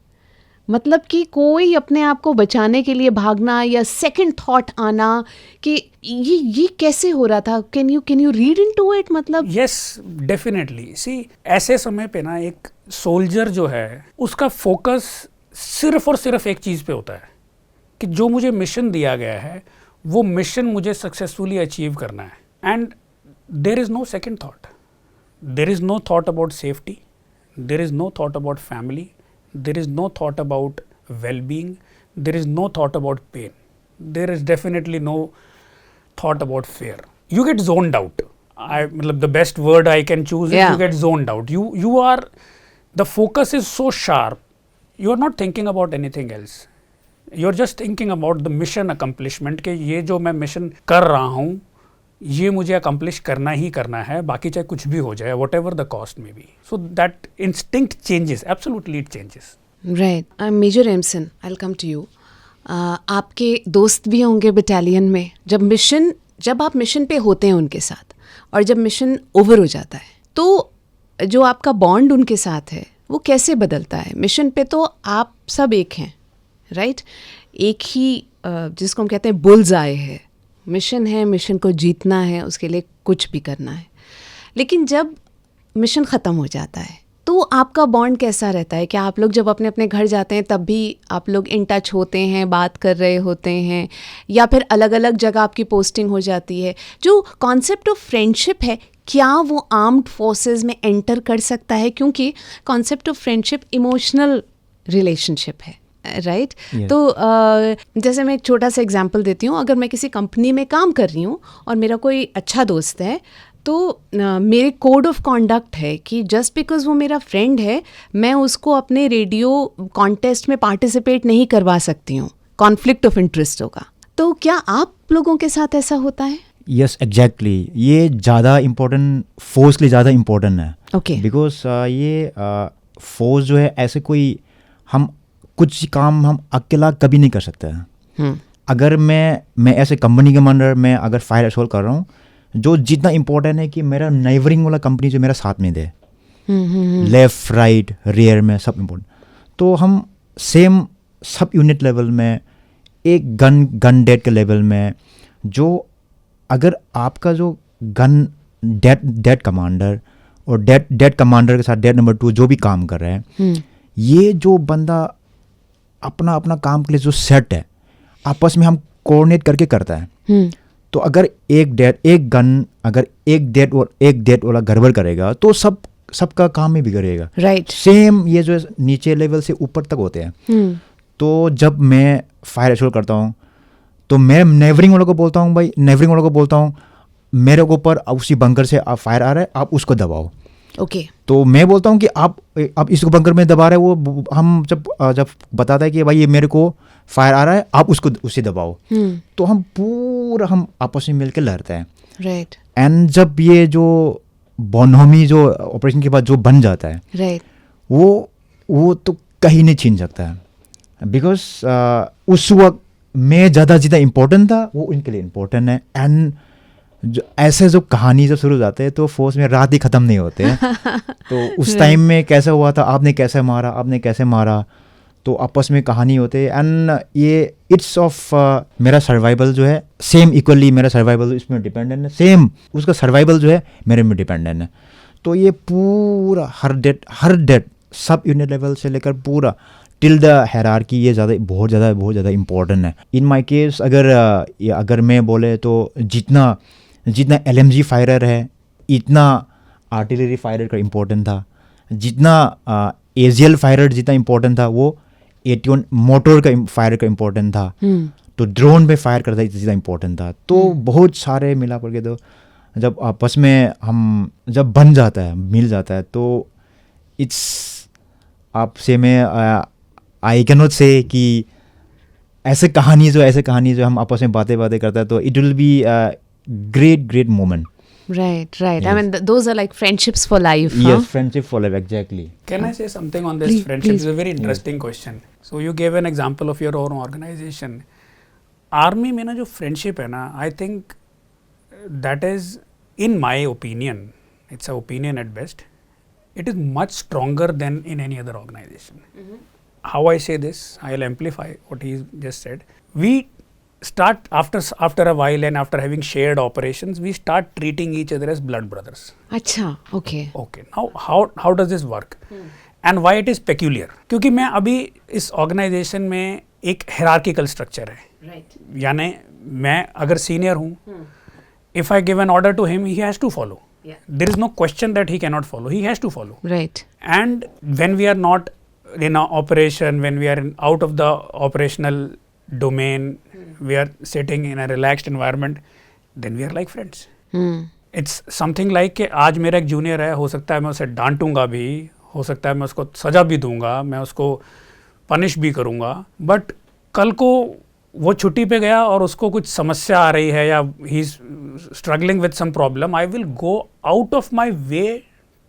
मतलब कि कोई अपने आप को बचाने के लिए भागना या सेकंड थॉट आना कि ये कैसे हो रहा था? Can you read into it? मतलब यस, डेफिनेटली. सी, ऐसे समय पे ना एक सोल्जर जो है उसका फोकस सिर्फ और सिर्फ एक चीज़ पे होता है कि जो मुझे मिशन दिया गया है वो मिशन मुझे सक्सेसफुली अचीव करना है. And there is no second thought, there is no thought about safety, there is no thought about family, there is no thought about well-being, there is no thought about pain, there is definitely no thought about fear. You get zoned out. The best word I can choose is you get zoned out. You are, the focus is so sharp, you are not thinking about anything else. You are just thinking about the mission accomplishment कि ये जो मैं mission कर रहा हूँ ये मुझे accomplish करना ही करना है, बाकी चाहे कुछ भी हो जाए, whatever the cost may be. So that instinct changes, absolutely it changes. Right. Major Emson, I will come to you. आपके दोस्त भी होंगे बटालियन में. जब आप मिशन पे होते हैं उनके साथ और जब मिशन ओवर हो जाता है, तो जो आपका बॉन्ड उनके साथ है वो कैसे बदलता है? मिशन पे तो आप सब एक हैं, राइट? एक ही जिसको हम कहते हैं बुल्स आए है, मिशन है, मिशन को जीतना है, उसके लिए कुछ भी करना है. लेकिन जब मिशन ख़त्म हो जाता है तो आपका बॉन्ड कैसा रहता है? क्या आप लोग जब अपने अपने घर जाते हैं तब भी आप लोग इन टच होते हैं, बात कर रहे होते हैं, या फिर अलग अलग जगह आपकी पोस्टिंग हो जाती है? जो कॉन्सेप्ट ऑफ फ्रेंडशिप है, क्या वो आर्म्ड फोर्सेस में एंटर कर सकता है? क्योंकि concept of friendship emotional relationship है, राइट? तो जैसे मैं एक छोटा सा एग्जांपल देती हूँ. अगर मैं किसी कंपनी में काम कर रही हूँ और मेरा कोई अच्छा दोस्त है, तो मेरे कोड ऑफ कॉन्डक्ट है कि जस्ट बिकॉज वो मेरा फ्रेंड है, मैं उसको अपने रेडियो कॉन्टेस्ट में पार्टिसिपेट नहीं करवा सकती हूँ. कॉन्फ्लिक्ट ऑफ इंटरेस्ट होगा. तो क्या आप लोगों के साथ ऐसा होता है? यस एग्जैक्टली, ये ज़्यादा इम्पोर्टेंट, फोर्स के लिए ज़्यादा इम्पोर्टेंट है. ओके. बिकॉज ये फोर्स जो है ऐसे कोई, हम कुछ काम हम अकेला कभी नहीं कर सकते हैं. अगर मैं ऐसे कंपनी के अंदर मैं अगर फायर असॉल्ट कर रहा हूँ, जो जितना इम्पोर्टेंट है कि मेरा नेबरिंग वाला कंपनी जो मेरा साथ में दे, लेफ्ट राइट रियर में सब इम्पोर्टेंट. तो हम सेम सब यूनिट लेवल में, एक गन डेट के लेवल में, जो अगर आपका जो गन डेट कमांडर और डेट कमांडर के साथ डेट नंबर 2 जो भी काम कर रहे हैं, ये जो बंदा अपना अपना काम के लिए जो सेट है, आपस में हम कोऑर्डिनेट करके करता है. तो अगर एक गन अगर एक डेट वाला गड़बड़ करेगा तो सबका काम ही बिगड़ेगा. राइट. सेम ये जो नीचे लेवल से ऊपर तक होते हैं. तो जब मैं फायर असॉल्ट करता हूँ तो मैं नेबरिंग वालों को बोलता हूँ, भाई नेबरिंग वालों को बोलता हूँ, मेरे ऊपर उसी बंकर से आप फायर आ रहा है, आप उसको दबाओ. ओके. तो मैं बोलता हूँ कि आप इस बंकर में दबा रहे हो, वो हम जब बताता है कि भाई ये मेरे को फायर आ रहा है, आप उसे दबाओ. तो हम आपस में मिलकर लड़ते हैं. राइट. एंड जब ये जो बोनहोमी जो ऑपरेशन के बाद जो बन जाता है, राइट, वो तो कहीं नहीं छीन सकता है. बिकॉज उस वक्त मैं ज़्यादा इम्पोर्टेंट था, वो उनके लिए इम्पोर्टेंट है. एंड ऐसे जो कहानी जब शुरू हो जाते हैं तो फोर्स में रात ही ख़त्म नहीं होते हैं. तो उस टाइम में कैसा हुआ था, आपने कैसे मारा, तो आपस में कहानी होते हैं. एंड ये इट्स ऑफ मेरा सर्वाइवल जो है, सेम इक्वली मेरा सर्वाइवल इसमें डिपेंडेंट है, सेम उसका सर्वाइवल जो है मेरे में डिपेंडेंट है. तो ये पूरा हर डेट सब यूनिट लेवल से लेकर पूरा टिल द हायरार्की, ये बहुत ज़्यादा इम्पोर्टेंट है. इन माय केस अगर मैं बोले तो जितना LMG फायरर है, इतना आर्टिलरी फायरर का इम्पोर्टेंट था. जितना AGL फायरर जितना इम्पोर्टेंट था, वो 81 मोटर का फायर का इम्पोर्टेंट था. तो ड्रोन पे फायर करता जितना इम्पोर्टेंट था. तो बहुत सारे मिला पड़ के, तो जब आपस में हम जब बन जाता है, मिल जाता है, तो इट्स आपसे मैं आई कैन नॉट से कि ऐसे कहानी जो हम आपस में बातें करते हैं, तो it will be great moment. Right. Yes. I mean, those are like friendships for life. Yes, friendship for life, exactly. Can I say something on this? Please, Friendship please. is a very interesting question. So you gave an example of your own organization. Army में ना जो friendship है ना, I think that is, in my opinion, it's an opinion at best, it is much stronger than in any other organization. How I say this, I'll amplify what he just said. We start after a while, and after having shared operations, we start treating each other as blood brothers. अच्छा. Okay. Now how does this work? And why it is peculiar? क्योंकि मैं अभी इस organisation में एक hierarchical structure है. Right. यानी मैं अगर सीनियर हूँ, if I give an order to him, he has to follow. Yeah. There is no question that he cannot follow. He has to follow. Right. And when we are not in an operation, when we are out of the operational domain, we are sitting in a relaxed environment, then we are like friends. It's something like कि आज मेरा एक junior है, हो सकता है मैं उसे डांटूंगा भी, हो सकता है मैं उसको सजा भी दूंगा, मैं उसको पनिश भी करूंगा, बट कल को वो छुट्टी पे गया और उसको कुछ समस्या आ रही है, या he is struggling with some problem, I will go out of my way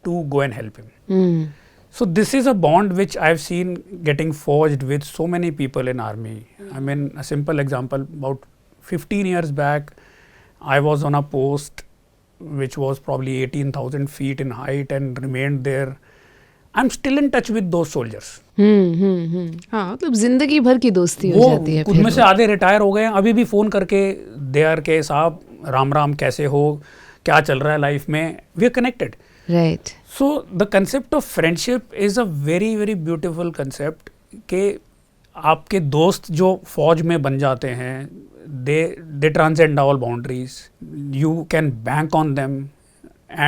to go and help him. So this is a bond which I've seen getting forged with so many people in army. I mean, a simple example, about 15 years back, I was on a post which was probably 18,000 feet in height and remained there. I'm still in touch with those soldiers. हाँ, मतलब जिंदगी भर की दोस्ती हो जाती है. उनमें से आधे रिटायर हो गए हैं, अभी भी फ़ोन करके देयर के साहब राम कैसे हो, क्या चल रहा है लाइफ में, we are connected. Right. So the concept of friendship is a very beautiful concept. कि आपके दोस्त जो फौज में बन जाते हैं, they transcend all boundaries. You can bank on them.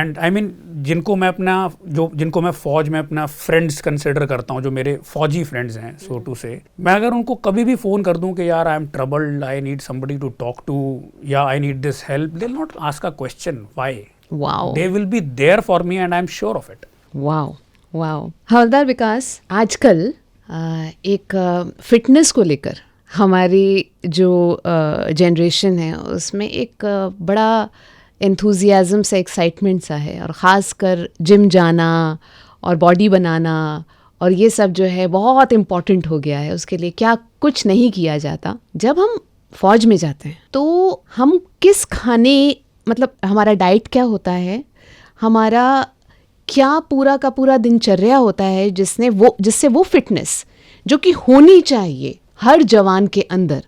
And I mean, जिनको मैं फौज में अपना फ्रेंड्स कंसिडर करता हूँ, जो मेरे फौजी फ्रेंड्स हैं, so to say, मैं अगर उनको कभी भी फ़ोन कर दूँ कि यार I am troubled, I need somebody to talk to, या I need this help, they will not ask a question why. Wow. They will be there for me and I'm sure of it. Wow. हवलदार विकास, आजकल एक fitness को लेकर हमारी जो generation है उसमें एक बड़ा एंथुजियाज़म सा, एक्साइटमेंट सा है, और ख़ास कर जिम जाना और बॉडी बनाना और ये सब जो है बहुत इम्पॉर्टेंट हो गया है। उसके लिए क्या कुछ नहीं किया जाता। जब हम फ़ौज में जाते हैं तो हम किस खाने, मतलब हमारा डाइट क्या होता है, हमारा क्या पूरा का पूरा दिनचर्या होता है जिससे वो फिटनेस जो कि होनी चाहिए हर जवान के अंदर,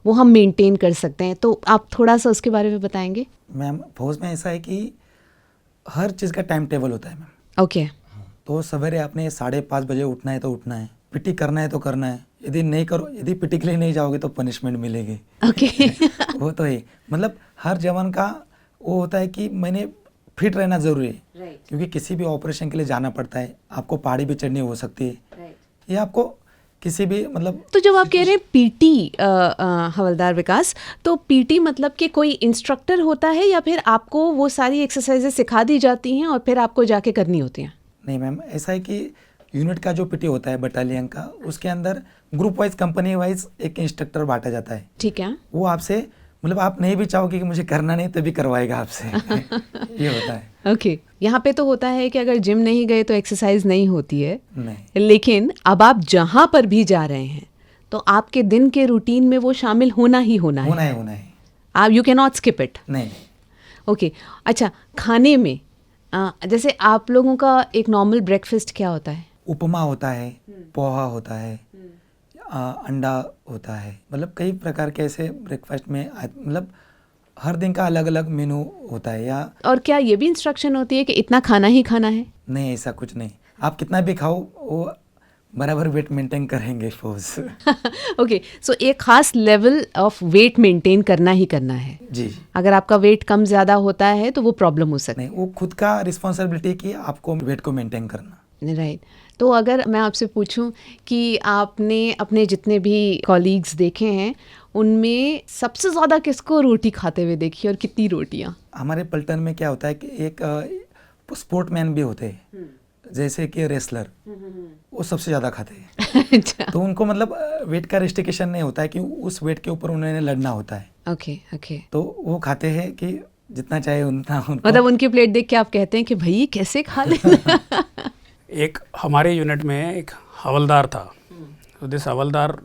वो हम मेंटेन कर सकते हैं। तो आप थोड़ा सा उसके बारे में बताएंगे। मैम फौज में ऐसा है कि हर चीज़ का टाइम टेबल होता है मैम। ओके। तो सवेरे आपने 5:30 बजे उठना है तो उठना है, पीटी करना है तो करना है, यदि नहीं करो, यदि पीटी के लिए नहीं जाओगे तो पनिशमेंट मिलेगी। ओके। वो तो है, मतलब हर जवान का वो होता है कि मैंने फिट रहना ज़रूरी है, क्योंकि किसी भी ऑपरेशन के लिए जाना पड़ता है, आपको पहाड़ी भी चढ़नी हो सकती है, या आपको किसी भी मतलब। तो जब आप कह रहे हैं पीटी हवलदार विकास, तो पीटी मतलब कि कोई इंस्ट्रक्टर होता है या फिर आपको वो सारी एक्सरसाइजेज सिखा दी जाती हैं और फिर आपको जाके करनी होती हैं? नहीं मैम, ऐसा है कि यूनिट का जो पीटी होता है बटालियन का, उसके अंदर ग्रुप वाइज, कंपनी वाइज एक इंस्ट्रक्टर बांटा जाता है। ठीक है। वो आपसे, मतलब आप नहीं भी चाहोगे कि मुझे करना नहीं, तभी करवाएगा आपसे। ये होता है। ओके। यहाँ पे तो होता है कि अगर जिम नहीं गए तो एक्सरसाइज नहीं होती है, नहीं, लेकिन अब आप जहाँ पर भी जा रहे हैं तो आपके दिन के रूटीन में वो शामिल होना ही होना होना है। है, होना है। आप you can not skip it. नहीं, ओके। अच्छा, खाने में जैसे आप लोगों का एक नॉर्मल ब्रेकफास्ट क्या होता है? उपमा होता है, पोहा होता है, अंडा होता है, मतलब कई प्रकार के ऐसे ब्रेकफास्ट में मतलब हर दिन का अलग अलग मेनू होता है। या और क्या ये भी इंस्ट्रक्शन होती है कि इतना खाना ही खाना है? नहीं, ऐसा कुछ नहीं, आप कितना भी खाओ वो बराबर वेट मेंटेन करेंगे फौज। ओके, सो एक खास लेवल ऑफ वेट मेंटेन करना ही करना है। जी, अगर आपका वेट कम ज़्यादा होता है तो वो प्रॉब्लम हो सकती नहीं, वो खुद का रिस्पॉन्सिबिलिटी कि आपको वेट को मेंटेन करना। है। राइट। तो अगर मैं आपसे पूछूं कि आपने अपने जितने भी कॉलीग्स देखे हैं उनमें सबसे ज़्यादा किसको रोटी खाते हुए देखी और कितनी रोटियां? हमारे पलटन में क्या होता है कि एक स्पोर्टमैन भी होते हैं, जैसे कि रेसलर, वो सबसे ज़्यादा खाते हैं। अच्छा। तो उनको मतलब वेट का रिस्ट्रिक्शन नहीं होता है कि उस वेट के ऊपर उन्होंने लड़ना होता है। Okay okay. तो वो खाते हैं कि जितना चाहे उतना उनको। मतलब उनकी प्लेट देख के आप कहते हैं कि भाई कैसे खा लेना। एक हमारे यूनिट में एक हवलदार था। तो this havildar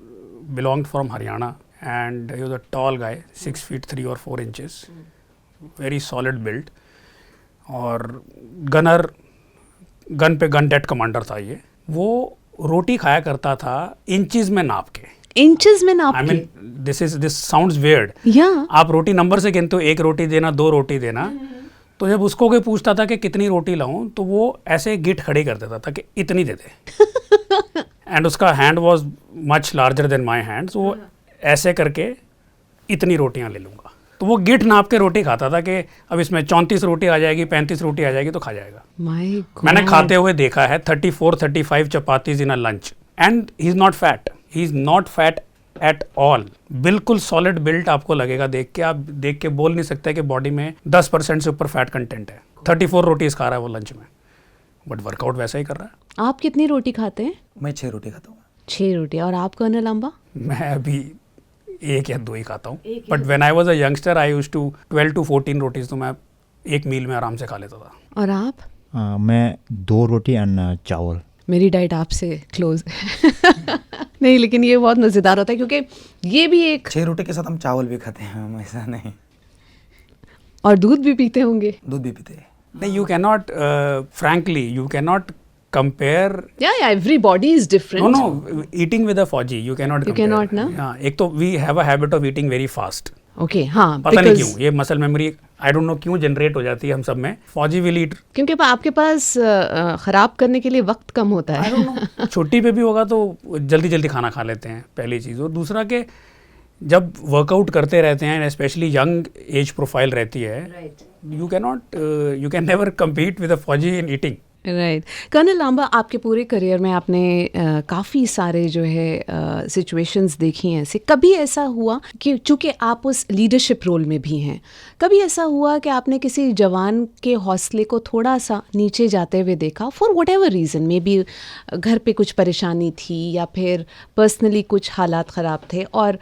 belonged from Haryana and he was a tall guy, 6 feet 3 or 4 inches, very solid build, और गन पे गन डेट कमांडर था ये। वो रोटी खाया करता था इंचेस में नाप के। इंचेस में नाप आई के? Mean this sounds weird. या आप रोटी नंबर से गिनते हो, 1 रोटी देना, 2 रोटी देना। तो जब उसको कोई पूछता था कि कितनी रोटी लाऊं, तो वो ऐसे गिट खड़ी कर देता था कि इतनी दे दे। एंड उसका hand was much larger than my hands. वो ऐसे करके इतनी रोटियां ले लूँगा। तो वो गिट नाप के रोटी खाता था कि अब इसमें 34 रोटी आ जाएगी, 35 रोटी आ जाएगी तो खा जाएगा। My God. मैंने खाते हुए देखा है 34-35 chapatis in a lunch, and he is not fat, he is not fat at all. बिल्कुल सॉलिड बिल्ट आपको लगेगा देख के। आप देख के बोल नहीं सकते कि बॉडी में 10% से ऊपर फैट कंटेंट है। 34 रोटीज खा रहा है वो लंच में, बट वर्कआउट वैसा ही कर रहा है। आप कितनी रोटी खाते हैं? मैं 6 रोटी खाता हूँ। 6 रोटी। और आप कर्नल अंबा? मैं अभी 1 या 2 ही खाता हूँ, but when I was a youngster I used to 12 to 14 rotis, तो मैं एक मील में आराम से खा लेता था। और आप? मैं 2 रोटी एंड चावल। मेरी डाइट आपसे क्लोज है। नहीं, लेकिन ये बहुत मज़ेदार होता है क्योंकि ये भी एक। 6 रोटी के साथ हम चावल भी खाते हैं, हम ऐसा नहीं। और दूध भी पीते होंगे? दूध भी पीते हैं। नहीं, you can not, frankly you can not compare. या everybody is different. No, eating with a Fauji, you cannot You compare. cannot, ना? हाँ, एक तो we have a habit of eating very fast. Okay, हाँ, पता नहीं because- क्यों ये muscle memory, I don't know क्यों जनरेट हो जाती है हम सब में। फौजी विल ईट, क्योंकि आपके पास खराब करने के लिए वक्त कम होता आई है। डोंट नो, छुट्टी पे भी होगा तो जल्दी जल्दी खाना खा लेते हैं, पहली चीज़। और दूसरा के जब वर्कआउट करते रहते हैं, स्पेशली यंग एज प्रोफाइल रहती है, you can never compete with a फौजी in eating. Right. Colonel Lamba, आपके पूरे करियर में आपने काफ़ी सारे जो है सिचुएशंस देखी हैं ऐसे। कभी ऐसा हुआ कि चूँकि आप उस लीडरशिप रोल में भी हैं, कभी ऐसा हुआ कि आपने किसी जवान के हौसले को थोड़ा सा नीचे जाते हुए देखा for what ever reason, may be घर पे कुछ परेशानी थी या फिर पर्सनली कुछ हालात ख़राब थे, और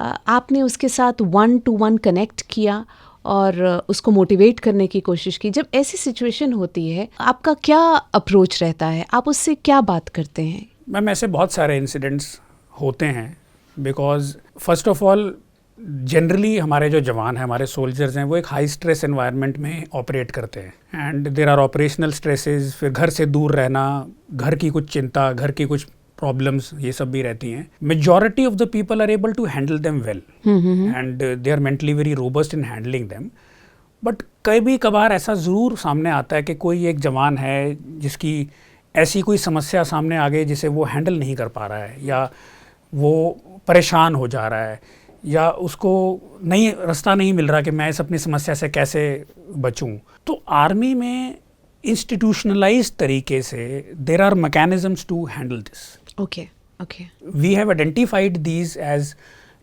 आपने उसके साथ 1-to-1 कनेक्ट किया और उसको मोटिवेट करने की कोशिश की? जब ऐसी सिचुएशन होती है, आपका क्या अप्रोच रहता है? आप उससे क्या बात करते हैं? मैम, ऐसे बहुत सारे इंसिडेंट्स होते हैं, because first of all generally हमारे जो जवान हैं, हमारे सोल्जर्स हैं, वो एक हाई स्ट्रेस एनवायरनमेंट में ऑपरेट करते हैं and there are operational stresses, फिर घर से दूर रहना, घर की कुछ चिंता, घर की कुछ प्रॉब्लम्स, ये सब भी रहती हैं. Majority of the people are able to handle them well and they are mentally very robust in handling them. But कभी कभार ऐसा ज़रूर सामने आता है कि कोई एक जवान है जिसकी ऐसी कोई समस्या सामने आ गई जिसे वो हैंडल नहीं कर पा रहा है, या वो परेशान हो जा रहा है, या उसको रास्ता नहीं मिल रहा कि मैं इस अपनी समस्या से कैसे बचूं. तो आर्मी में इंस्टीट्यूशनलाइज्ड तरीके से there are mechanisms to handle this. Okay okay. We have identified these as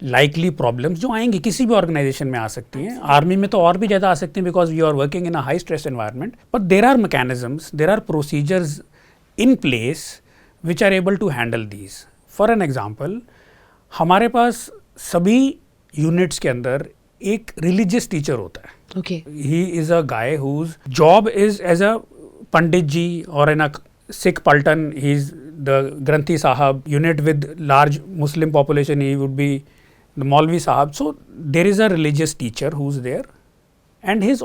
likely problems जो आएंगी, किसी भी ऑर्गेनाइजेशन में आ सकती हैं. आर्मी में तो और भी ज़्यादा आ सकती हैं because we are working in a high stress environment. But there are mechanisms, there are procedures in place which are able to handle these. For an example, हमारे पास सभी यूनिट्स के अंदर एक रिलीजियस टीचर होता है. Okay. He is a guy whose job is as a Pandit ji, or in a Sikh Paltan, he is the Granthi Sahab unit with large Muslim population, he would be the Maulvi Sahab. So there is a religious teacher who's there, and his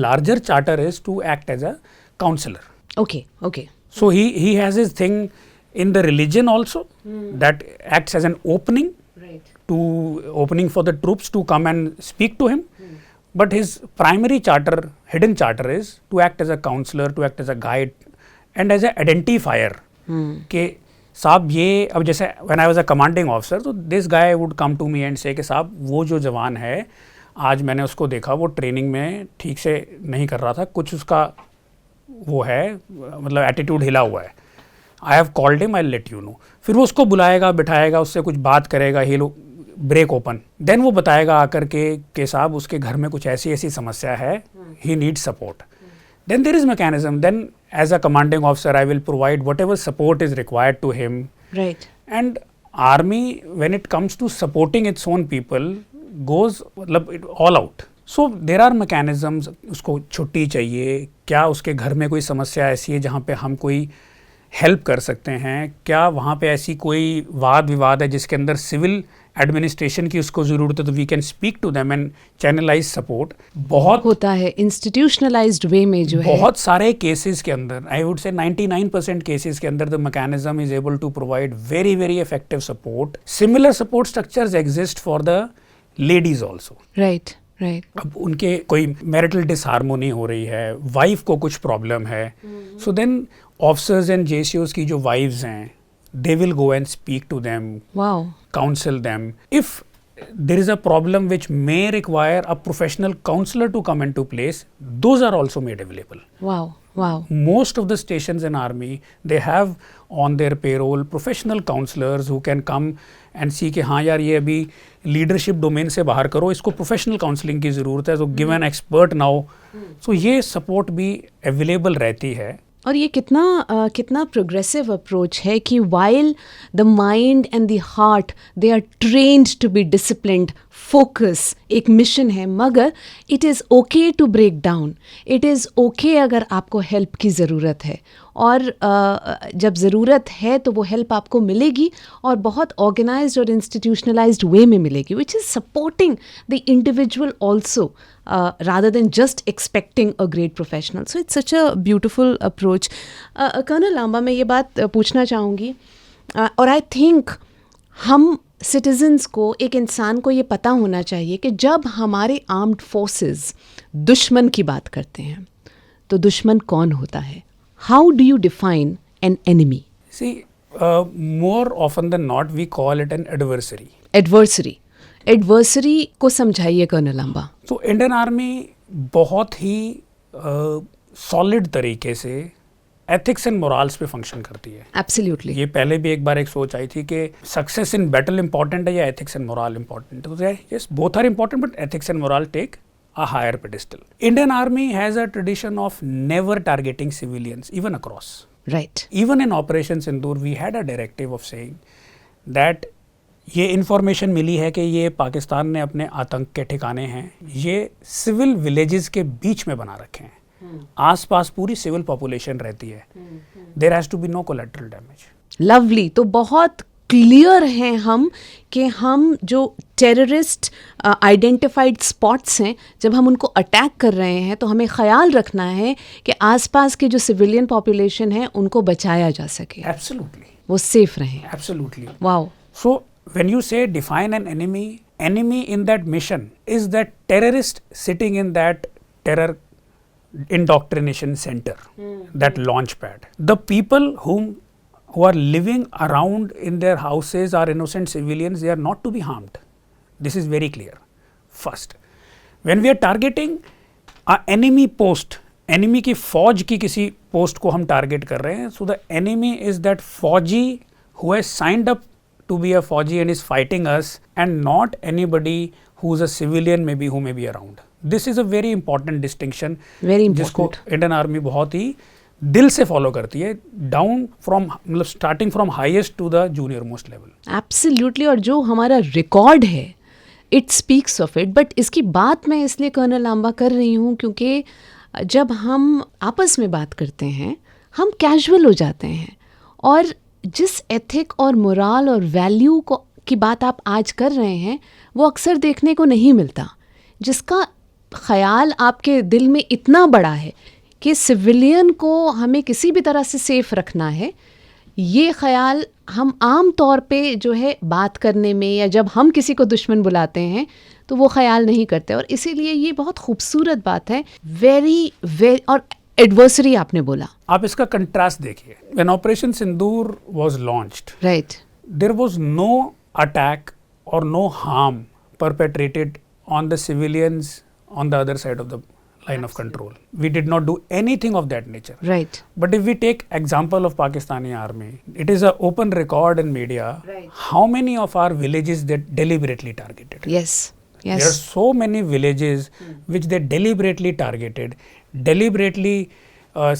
larger charter is to act as a counselor. Okay, okay. So he has his thing in the religion also, that acts as an opening, Right. opening for the troops to come and speak to him. But his primary charter, hidden charter, is to act as a counselor, to act as a guide, and as a identifier. कि साहब ये, अब जैसे when I was a commanding officer, तो this guy would come to me and say कि साहब वो जो जवान है, आज मैंने उसको देखा, वो ट्रेनिंग में ठीक से नहीं कर रहा था, कुछ उसका वो है, मतलब एटीट्यूड हिला हुआ है. I have called him, I let you know. फिर वो उसको बुलाएगा, बिठाएगा, उससे कुछ बात करेगा, ही लो ब्रेक ओपन. देन वो बताएगा आकर के साहब उसके घर में कुछ ऐसी ऐसी समस्या है, he need support. Then there is mechanism. Then as a commanding officer I will provide whatever support is required to him. Right. And army when it comes to supporting its own people goes, मतलब it all out. So there are mechanisms. उसको छुट्टी चाहिए, क्या उसके घर में कोई समस्या ऐसी है जहाँ पे हम कोई हेल्प कर सकते हैं, क्या वहाँ पे ऐसी कोई वाद विवाद है जिसके अंदर सिविल एडमिनिस्ट्रेशन की उसको ज़रूरत है, तो we can speak to them and channelise support. बहुत होता है इंस्टीट्यूशनलाइज्ड वे में जो है. बहुत सारे केसेस के अंदर, आई वुड से 99% केसेस के अंदर the mechanism is able to provide very very effective support. Similar support structures exist for the ladies also. Right right. अब उनके कोई मैरिटल डिसहार्मोनी हो रही है, वाइफ को कुछ प्रॉब्लम है, सो देन ऑफिसर्स एंड जेसीओज की जो वाइफ्स हैं, they will go and speak to them, Wow. counsel them. If there is a problem which may require a professional counselor to come into place, those are also made available. Wow. Wow. Most of the stations in army, they have on their payroll professional counselors who can come and see कि हाँ यार ये अभी leadership domain से बाहर करो, इसको professional counseling की ज़रूरत है, so give an expert now. So ये support भी available रहती है. और ये कितना प्रोग्रेसिव अप्रोच है कि while the mind and the heart they are trained to be disciplined, focus एक मिशन है, मगर it is okay to break down. It is okay अगर आपको हेल्प की ज़रूरत है, और जब ज़रूरत है तो वो हेल्प आपको मिलेगी, और बहुत ऑर्गेनाइज्ड और इंस्टीट्यूशनलाइज्ड वे में मिलेगी, which is supporting the individual also rather than just expecting a great professional. So it's such a beautiful approach. Colonel Lamba, मैं ये बात पूछना चाहूँगी, और I think हम citizens को, एक इंसान को ये पता होना चाहिए कि जब हमारे armed forces दुश्मन की बात करते हैं तो दुश्मन कौन होता है? How do you define an enemy? See, more often than not we call it an adversary. Adversary. Adversary को समझाइए कर्नल लांबा. तो इंडियन आर्मी बहुत ही सॉलिड तरीके से एथिक्स एंड मोरल्स पे फंक्शन करती है। एब्सोल्युटली। ये पहले भी एक बार एक सोच आई थी कि सक्सेस इन बैटल इंपॉर्टेंट है या एथिक्स एंड मोरल इंपॉर्टेंट है। तो yes, both are important but ethics and moral take a higher pedestal. Indian Army has a tradition of never targeting civilians, even across. Right. Even in Operation Sindoor, we had a directive of saying that ये information मिली है कि ये पाकिस्तान ने अपने आतंक के ठिकाने हैं, ये सिविल विलेजेस के बीच में बना रखे हैं, आसपास पूरी सिविल पॉपुलेशन रहती है, there has to be no collateral damage. Lovely. तो बहुत क्लियर हैं हम कि हम जो टेररिस्ट आइडेंटिफाइड स्पॉट्स हैं, जब हम उनको अटैक कर रहे हैं तो हमें ख्याल रखना है कि आसपास के जो सिविलियन पॉपुलेशन है उनको बचाया जा सके, एब्सोल्युटली, वो सेफ रहें। Absolutely. Wow. So when you say define an enemy in that mission is that terrorist sitting in that terror indoctrination center, that launch pad. The people who are living around in their houses are innocent civilians. They are not to be harmed. This is very clear. First, when we are targeting a enemy post, enemy की फौज की किसी post को हम target कर रहे हैं, so the enemy is that फौजी who has signed up to be a Fauji and is fighting us, and not anybody who is a civilian maybe who may be around. This is a very important distinction. Very important. जिसको Indian army बहुत ही दिल से follow करती है, down from मतलब starting from highest to the junior most level. Absolutely. और जो हमारा रिकॉर्ड है it speaks of it. But इसकी बात मैं इसलिए कर्नल लांबा कर रही हूँ क्योंकि जब हम आपस में बात करते हैं हम कैजुअल हो जाते हैं, और जिस एथिक और मोरल और वैल्यू को की बात आप आज कर रहे हैं वो अक्सर देखने को नहीं मिलता, जिसका ख्याल आपके दिल में इतना बड़ा है कि सिविलियन को हमें किसी भी तरह से सेफ रखना है। ये ख्याल हम आम तौर पे जो है बात करने में या जब हम किसी को दुश्मन बुलाते हैं तो वो ख्याल नहीं करते, और इसीलिए ये बहुत खूबसूरत बात है। Very very. और एडवर्सरी आपने बोला, आप इसका कंट्रास्ट देखिए। When operation Sindoor was launched, right, there was no attack और no harm perpetrated on the civilians on the other side of the line of control. We did not do anything of that nature. Right. But if we take example of Pakistani army, it is a open record in media. Right. How many of our villages they deliberately targeted? Yes There are yes. so many villages which they deliberately targeted, deliberately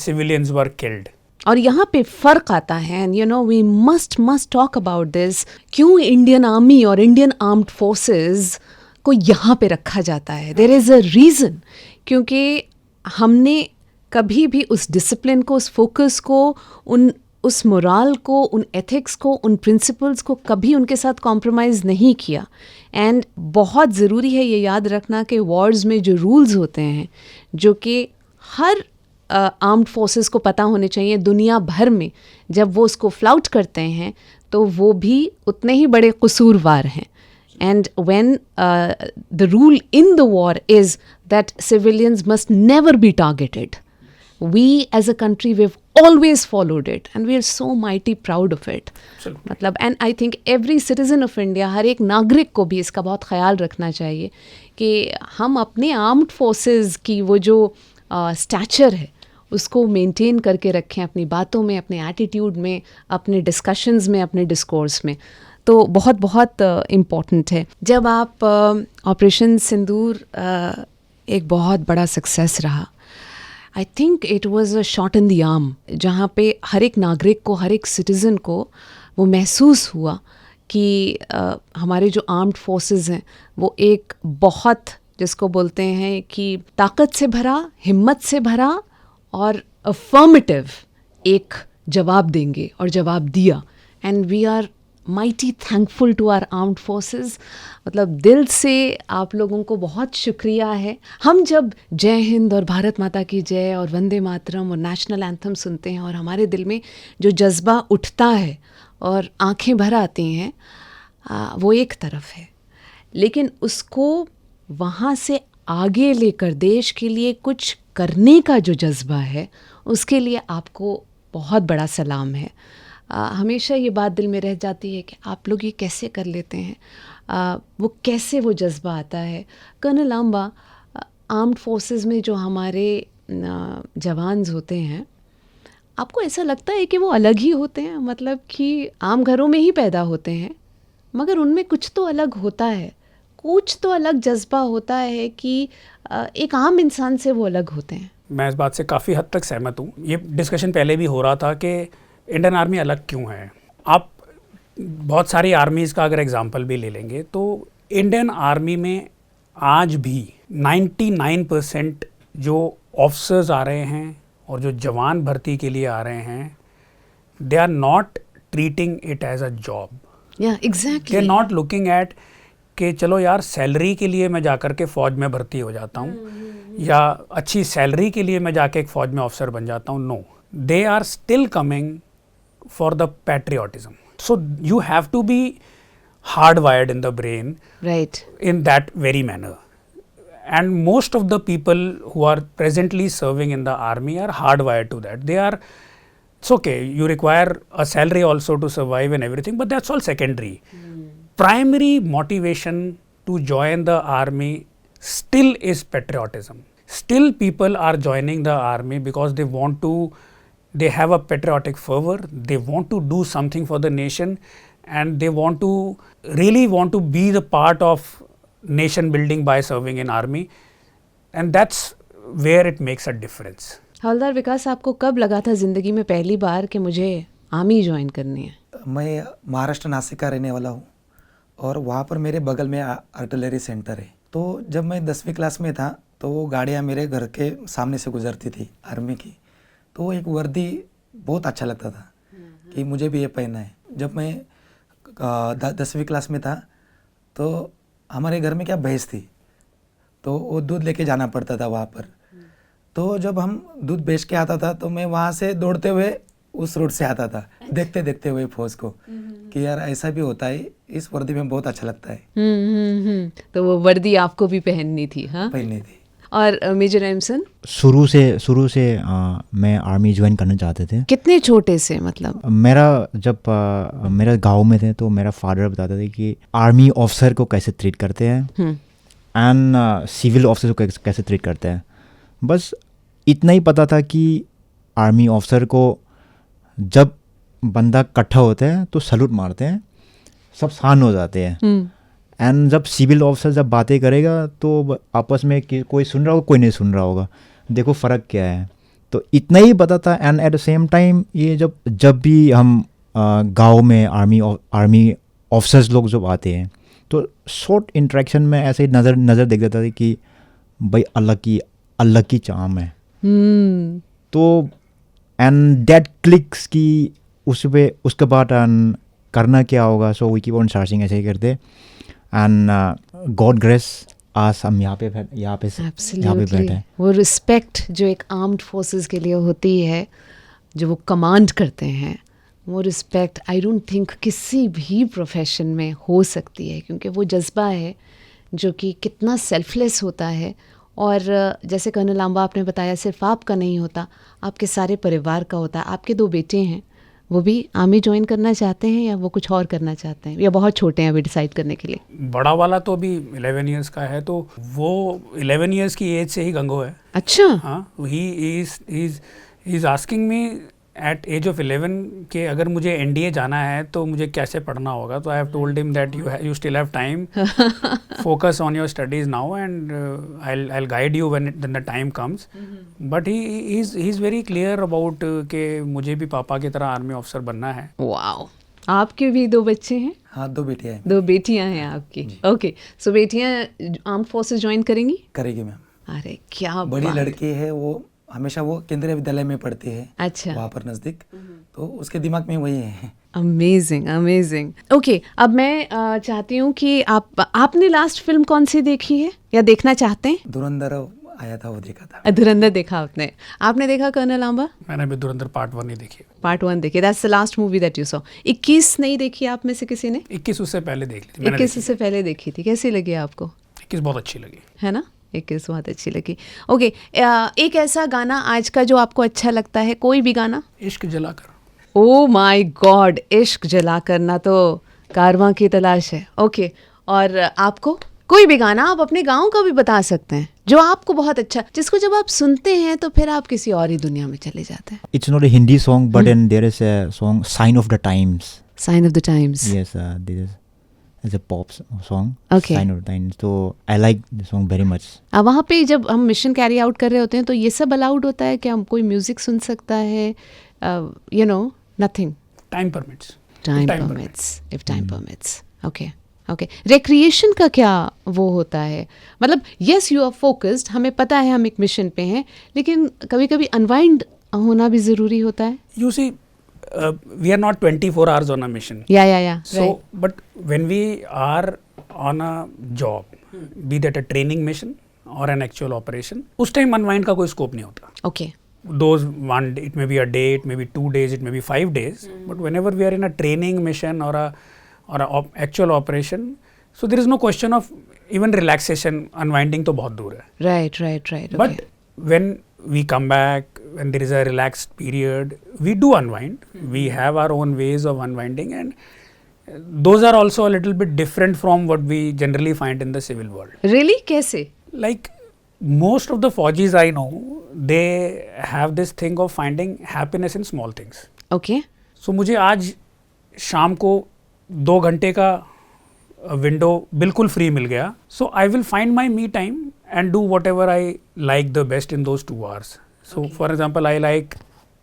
civilians were killed. और यहाँ पे फ़र्क आता है, and you know we must talk about this. क्यों Indian army और Indian armed forces को यहाँ पे रखा जाता है? देयर इज़ अ रीज़न, क्योंकि हमने कभी भी उस डिसिप्लिन को, उस फोकस को, उस मोरल को, उन एथिक्स को, उन प्रिंसिपल्स को कभी उनके साथ कॉम्प्रोमाइज़ नहीं किया। एंड बहुत ज़रूरी है ये याद रखना कि वॉर्स में जो रूल्स होते हैं, जो कि हर आर्म्ड फोर्सेस को पता होने चाहिए दुनिया भर में, जब वो उसको फ्लाउट करते हैं तो वो भी उतने ही बड़े कसूरवार हैं। And when the rule in the war is that civilians must never be targeted, we as a country we've always followed it and we are so mighty proud of it. Absolutely. मतलब, and I think every citizen of India, हर एक नागरिक को भी इसका बहुत ख्याल रखना चाहिए कि हम अपने आर्म्ड फोर्सेस की वो जो स्टैचर है उसको मेंटेन करके रखें, अपनी बातों में, अपने एटीट्यूड में, अपने डिस्कशंस में, अपने डिस्कोर्स में। तो बहुत बहुत इम्पॉर्टेंट है। जब आप ऑपरेशन सिंदूर एक बहुत बड़ा सक्सेस रहा, I think it was a shot in the arm, जहाँ पे हर एक नागरिक को, हर एक सिटीज़न को वो महसूस हुआ कि हमारे जो आर्म्ड फोर्सेस हैं वो एक बहुत, जिसको बोलते हैं कि ताकत से भरा, हिम्मत से भरा और अफर्मेटिव एक जवाब देंगे, और जवाब दिया। And we are mighty thankful to our armed forces. मतलब दिल से आप लोगों को बहुत शुक्रिया है। हम जब जय हिंद और भारत माता की जय और वंदे मातरम और नेशनल एंथम सुनते हैं और हमारे दिल में जो जज्बा उठता है और आंखें भर आती हैं, वो एक तरफ है, लेकिन उसको वहाँ से आगे लेकर देश के लिए कुछ करने का जो जज्बा है, उसके लिए आपको बहुत बड़ा सलाम है। हमेशा ये बात दिल में रह जाती है कि आप लोग ये कैसे कर लेते हैं, वो कैसे वो जज्बा आता है। कर्नल लांबा, आर्म्ड फोर्सेस में जो हमारे जवान्स होते हैं आपको ऐसा लगता है कि वो अलग ही होते हैं, मतलब कि आम घरों में ही पैदा होते हैं मगर उनमें कुछ तो अलग होता है, कुछ तो अलग जज्बा होता है कि एक आम इंसान से वो अलग होते हैं? मैं इस बात से काफ़ी हद तक सहमत हूँ। ये डिस्कशन पहले भी हो रहा था कि इंडियन आर्मी अलग क्यों है। आप बहुत सारी आर्मीज़ का अगर एग्जांपल भी ले लेंगे तो इंडियन आर्मी में आज भी 99% जो ऑफिसर्स आ रहे हैं और जो जवान भर्ती के लिए आ रहे हैं, they are not treating it as a job. या they exactly. Are not looking at कि चलो यार सैलरी के लिए मैं जाकर के फ़ौज में भर्ती हो जाता हूँ या अच्छी सैलरी के लिए मैं जाके एक फ़ौज में ऑफिसर बन जाता हूँ। No, they are still coming for the patriotism. So you have to be hardwired in the brain right. in that very manner. And most of the people who are presently serving in the army are hardwired to that. They are, it's okay, you require a salary also to survive and everything, but that's all secondary. Primary motivation to join the army still is patriotism. Still people are joining the army because they want to, they have a patriotic fervor, they want to do something for the nation, and they want to really want to be the part of nation building by serving in army, and that's where it makes a difference. हवलदार विकास, आपको कब लगा था ज़िंदगी में पहली बार कि मुझे army join करनी है? मैं महाराष्ट्र नासिक का रहने वाला हूँ और वहाँ पर मेरे बगल में आर्टिलरी सेंटर है। तो जब मैं 10वीं क्लास में था तो वो गाड़ियाँ मेरे घर के सामने से गुजरती थी आर्मी की, तो वो एक वर्दी बहुत अच्छा लगता था कि मुझे भी ये पहनना है। जब मैं 10वीं क्लास में था तो हमारे घर में क्या भैंस थी, तो वो दूध लेके जाना पड़ता था वहाँ पर। तो जब हम दूध बेच के आता था तो मैं वहाँ से दौड़ते हुए उस रोड से आता था, देखते देखते हुए फौज को कि यार ऐसा भी होता है, इस वर्दी में बहुत अच्छा लगता है। तो वो वर्दी आपको भी पहननी थी? हाँ, पहननी थी। और मेजर एमसन, शुरू से मैं आर्मी ज्वाइन करना चाहते थे। कितने छोटे से? मतलब जब मेरा गांव में थे तो मेरा फादर बताते थे कि आर्मी ऑफिसर को कैसे ट्रीट करते हैं एंड सिविल ऑफिसर को कैसे ट्रीट करते हैं। बस इतना ही पता था कि आर्मी ऑफिसर को जब बंदा इकट्ठा होता है तो सैल्यूट मारते हैं, सब शांत हो जाते हैं। एंड जब सिविल ऑफिसर जब बातें करेगा तो आपस में कोई सुन रहा होगा, कोई नहीं सुन रहा होगा। देखो फ़र्क क्या है। तो इतना ही पता था। And at the same time ये जब भी हम गांव में आर्मी ऑफिसर्स लोग जब आते हैं तो शॉर्ट इंटरेक्शन में ऐसे नज़र देख देता था कि भाई अलग की चाम है। तो एंड दैट क्लिक्स की उसके बाद करना क्या होगा। So we keep on searching, ऐसे ही करते। एंड गॉड ग्रेस आज हम यहाँ पे बैठे हैं। वो रिस्पेक्ट जो एक आर्म्ड फोर्सेस के लिए होती है, जो वो कमांड करते हैं, वो रिस्पेक्ट आई डोंट थिंक किसी भी प्रोफेशन में हो सकती है, क्योंकि वो जज्बा है जो कि कितना सेल्फलेस होता है। और जैसे कर्नल लांबा आपने बताया, सिर्फ आपका नहीं होता, आपके सारे परिवार का होता है। आपके 2 बेटे हैं, वो भी आर्मी ज्वाइन करना चाहते हैं या वो कुछ और करना चाहते हैं, या बहुत छोटे हैं अभी डिसाइड करने के लिए? बड़ा वाला तो अभी 11 इयर्स का है, तो वो 11 इयर्स की एज से ही गंगो है। अच्छा। हाँ, he is asking me at age of 11 कि अगर मुझे एनडीए जाना है तो मुझे कैसे पढ़ना होगा। तो I have told him that you still have time, focus on your studies now and I will guide you when the time comes. But he is very clear about कि मुझे भी पापा की तरह आर्मी ऑफिसर बनना है। Wow. आपके भी 2 बच्चे हैं? हाँ, 2 बेटियाँ हैं। 2 बेटियां हैं आपकी। ओके, सो बेटियां आर्म्ड फोर्सेस ज्वाइन करेंगी? करेगी मैम। अरे क्या बड़ी बात। लड़की है, वो हमेशा वो केंद्रीय विद्यालय में पढ़ती है। अच्छा। वहाँ पर नज़दीक, तो उसके दिमाग में वही है। Amazing amazing. ओके, अब मैं चाहती हूँ कि आपने लास्ट फिल्म कौन सी देखी है या देखना चाहते हैं? धुरंधर आया था, वो देखा था। धुरंधर देखा आपने देखा कर्नल लांबा? मैंने भी धुरंधर पार्ट 1 नहीं देखी। पार्ट 1 देखी, that's the last movie that you saw. 21 नहीं देखी आप में से किसी ने? 21 उससे पहले देख ली थी। 21 उससे पहले देखी थी, कैसी लगी आपको? 21 बहुत अच्छी लगी, है ना? 21 बहुत अच्छी लगी। ओके, एक ऐसा गाना आज का जो आपको अच्छा लगता है, कोई भी गाना? इश्क जलाकर। ओ माय गॉड, इश्क जला करना तो कारवां की तलाश है। ओके, और आपको कोई भी गाना, आप अपने गांव का भी बता सकते हैं जो आपको बहुत अच्छा, जिसको जब आप सुनते हैं तो फिर आप किसी और ही दुनिया में चले जाते हैं. It's not a Hindi song, but then there is a song, Sign of the Times. Sign of the Times. Yes, this is a pop song. Okay. Sign of the Times. So I like the song very much. वहाँ पे जब हम mission carry out कर रहे होते हैं तो ये सब अलाउड होता है कि हम कोई म्यूजिक सुन सकता है, you know, nothing. Time permits. Time permits, if time permits. Okay okay. Recreation का क्या वो होता है, मतलब यस यू आर फोकस्ड, हमें पता है हम एक मिशन पे हैं, लेकिन कभी कभी अनवाइंड होना भी ज़रूरी होता है. You see, we are not 24 hours on a mission. या So, but when we are on a job, be that a training mission or an actual operation, उस टाइम unwind का कोई scope नहीं होता. Okay. Those one, it may be a day, it may be 2 days, it may be 5 days. But whenever we are in a training mission or a actual operation, so there is no question of even relaxation. Unwinding तो बहुत दूर है. Right. But when we come back, when there is a relaxed period, we do unwind. We have our own ways of unwinding, and those are also a little bit different from what we generally find in the civil world. Really कैसे? Like most of the Fauji's I know, they have this thing of finding happiness in small things. Okay. So मुझे आज शाम को 2 घंटे का window बिल्कुल free मिल गया. So I will find my me time and do whatever I like the best in those 2 hours. So for example, I like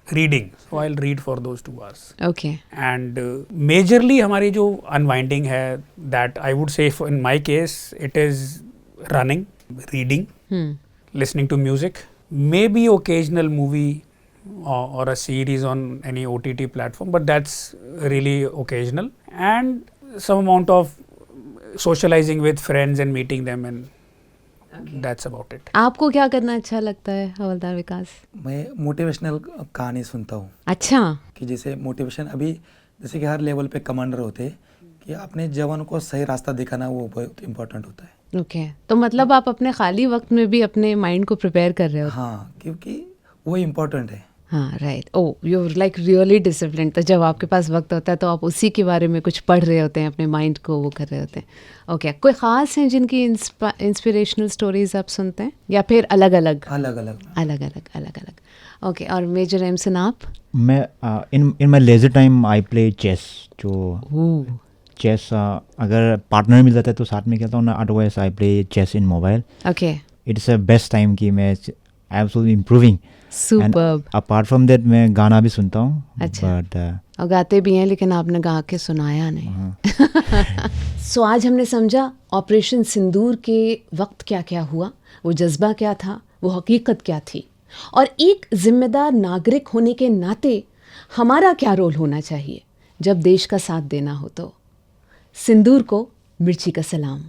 reading, so I'll read for those 2 hours. Okay. And majorly हमारी जो unwinding है, that I would say in my case it is running, reading, listening to music, maybe occasional movie or a series on any OTT platform, but that's really occasional, and some amount of socializing with friends and meeting them, and that's about it. आपको क्या करना अच्छा लगता है हवलदार विकास? मैं motivational कहानी सुनता हूँ. अच्छा. कि जैसे मोटिवेशन, अभी जैसे कि हर लेवल पे कमांडर होते हैं कि अपने जवान को सही रास्ता दिखाना वो बहुत इम्पोर्टेंट होता है. ओके. तो मतलब आप अपने खाली वक्त में भी अपने माइंड को प्रिपेयर कर रहे हो? हाँ, क्योंकि वो इम्पोर्टेंट है. हाँ, right. Oh, you are like really disciplined. तो जब आपके पास वक्त होता है तो आप उसी के बारे में कुछ पढ़ रहे होते हैं, अपने माइंड को वो कर रहे होते हैं. ओके. कोई ख़ास हैं जिनकी इंस्पिरेशनल स्टोरीज आप सुनते हैं, या फिर अलग अलग? ओके. और मेजर एमसन आप? मैं in my leisure time I play chess. जो चेस अगर पार्टनर मिल जाता है तो साथ में खेलता हूँ ना, otherwise I play chess in mobile. Okay. It's a best time कि मैं absolutely improving. Superb. Apart from that मैं गाना भी सुनता हूँ. अच्छा. बट और गाते भी हैं, लेकिन आपने गा के सुनाया नहीं. सो आज हमने समझा ऑपरेशन सिंदूर के वक्त क्या क्या हुआ, वो जज्बा क्या था, वो हकीकत क्या थी, और एक जिम्मेदार नागरिक होने के नाते हमारा क्या रोल होना चाहिए जब देश का साथ देना हो. तो सिंदूर को मिर्ची का सलाम.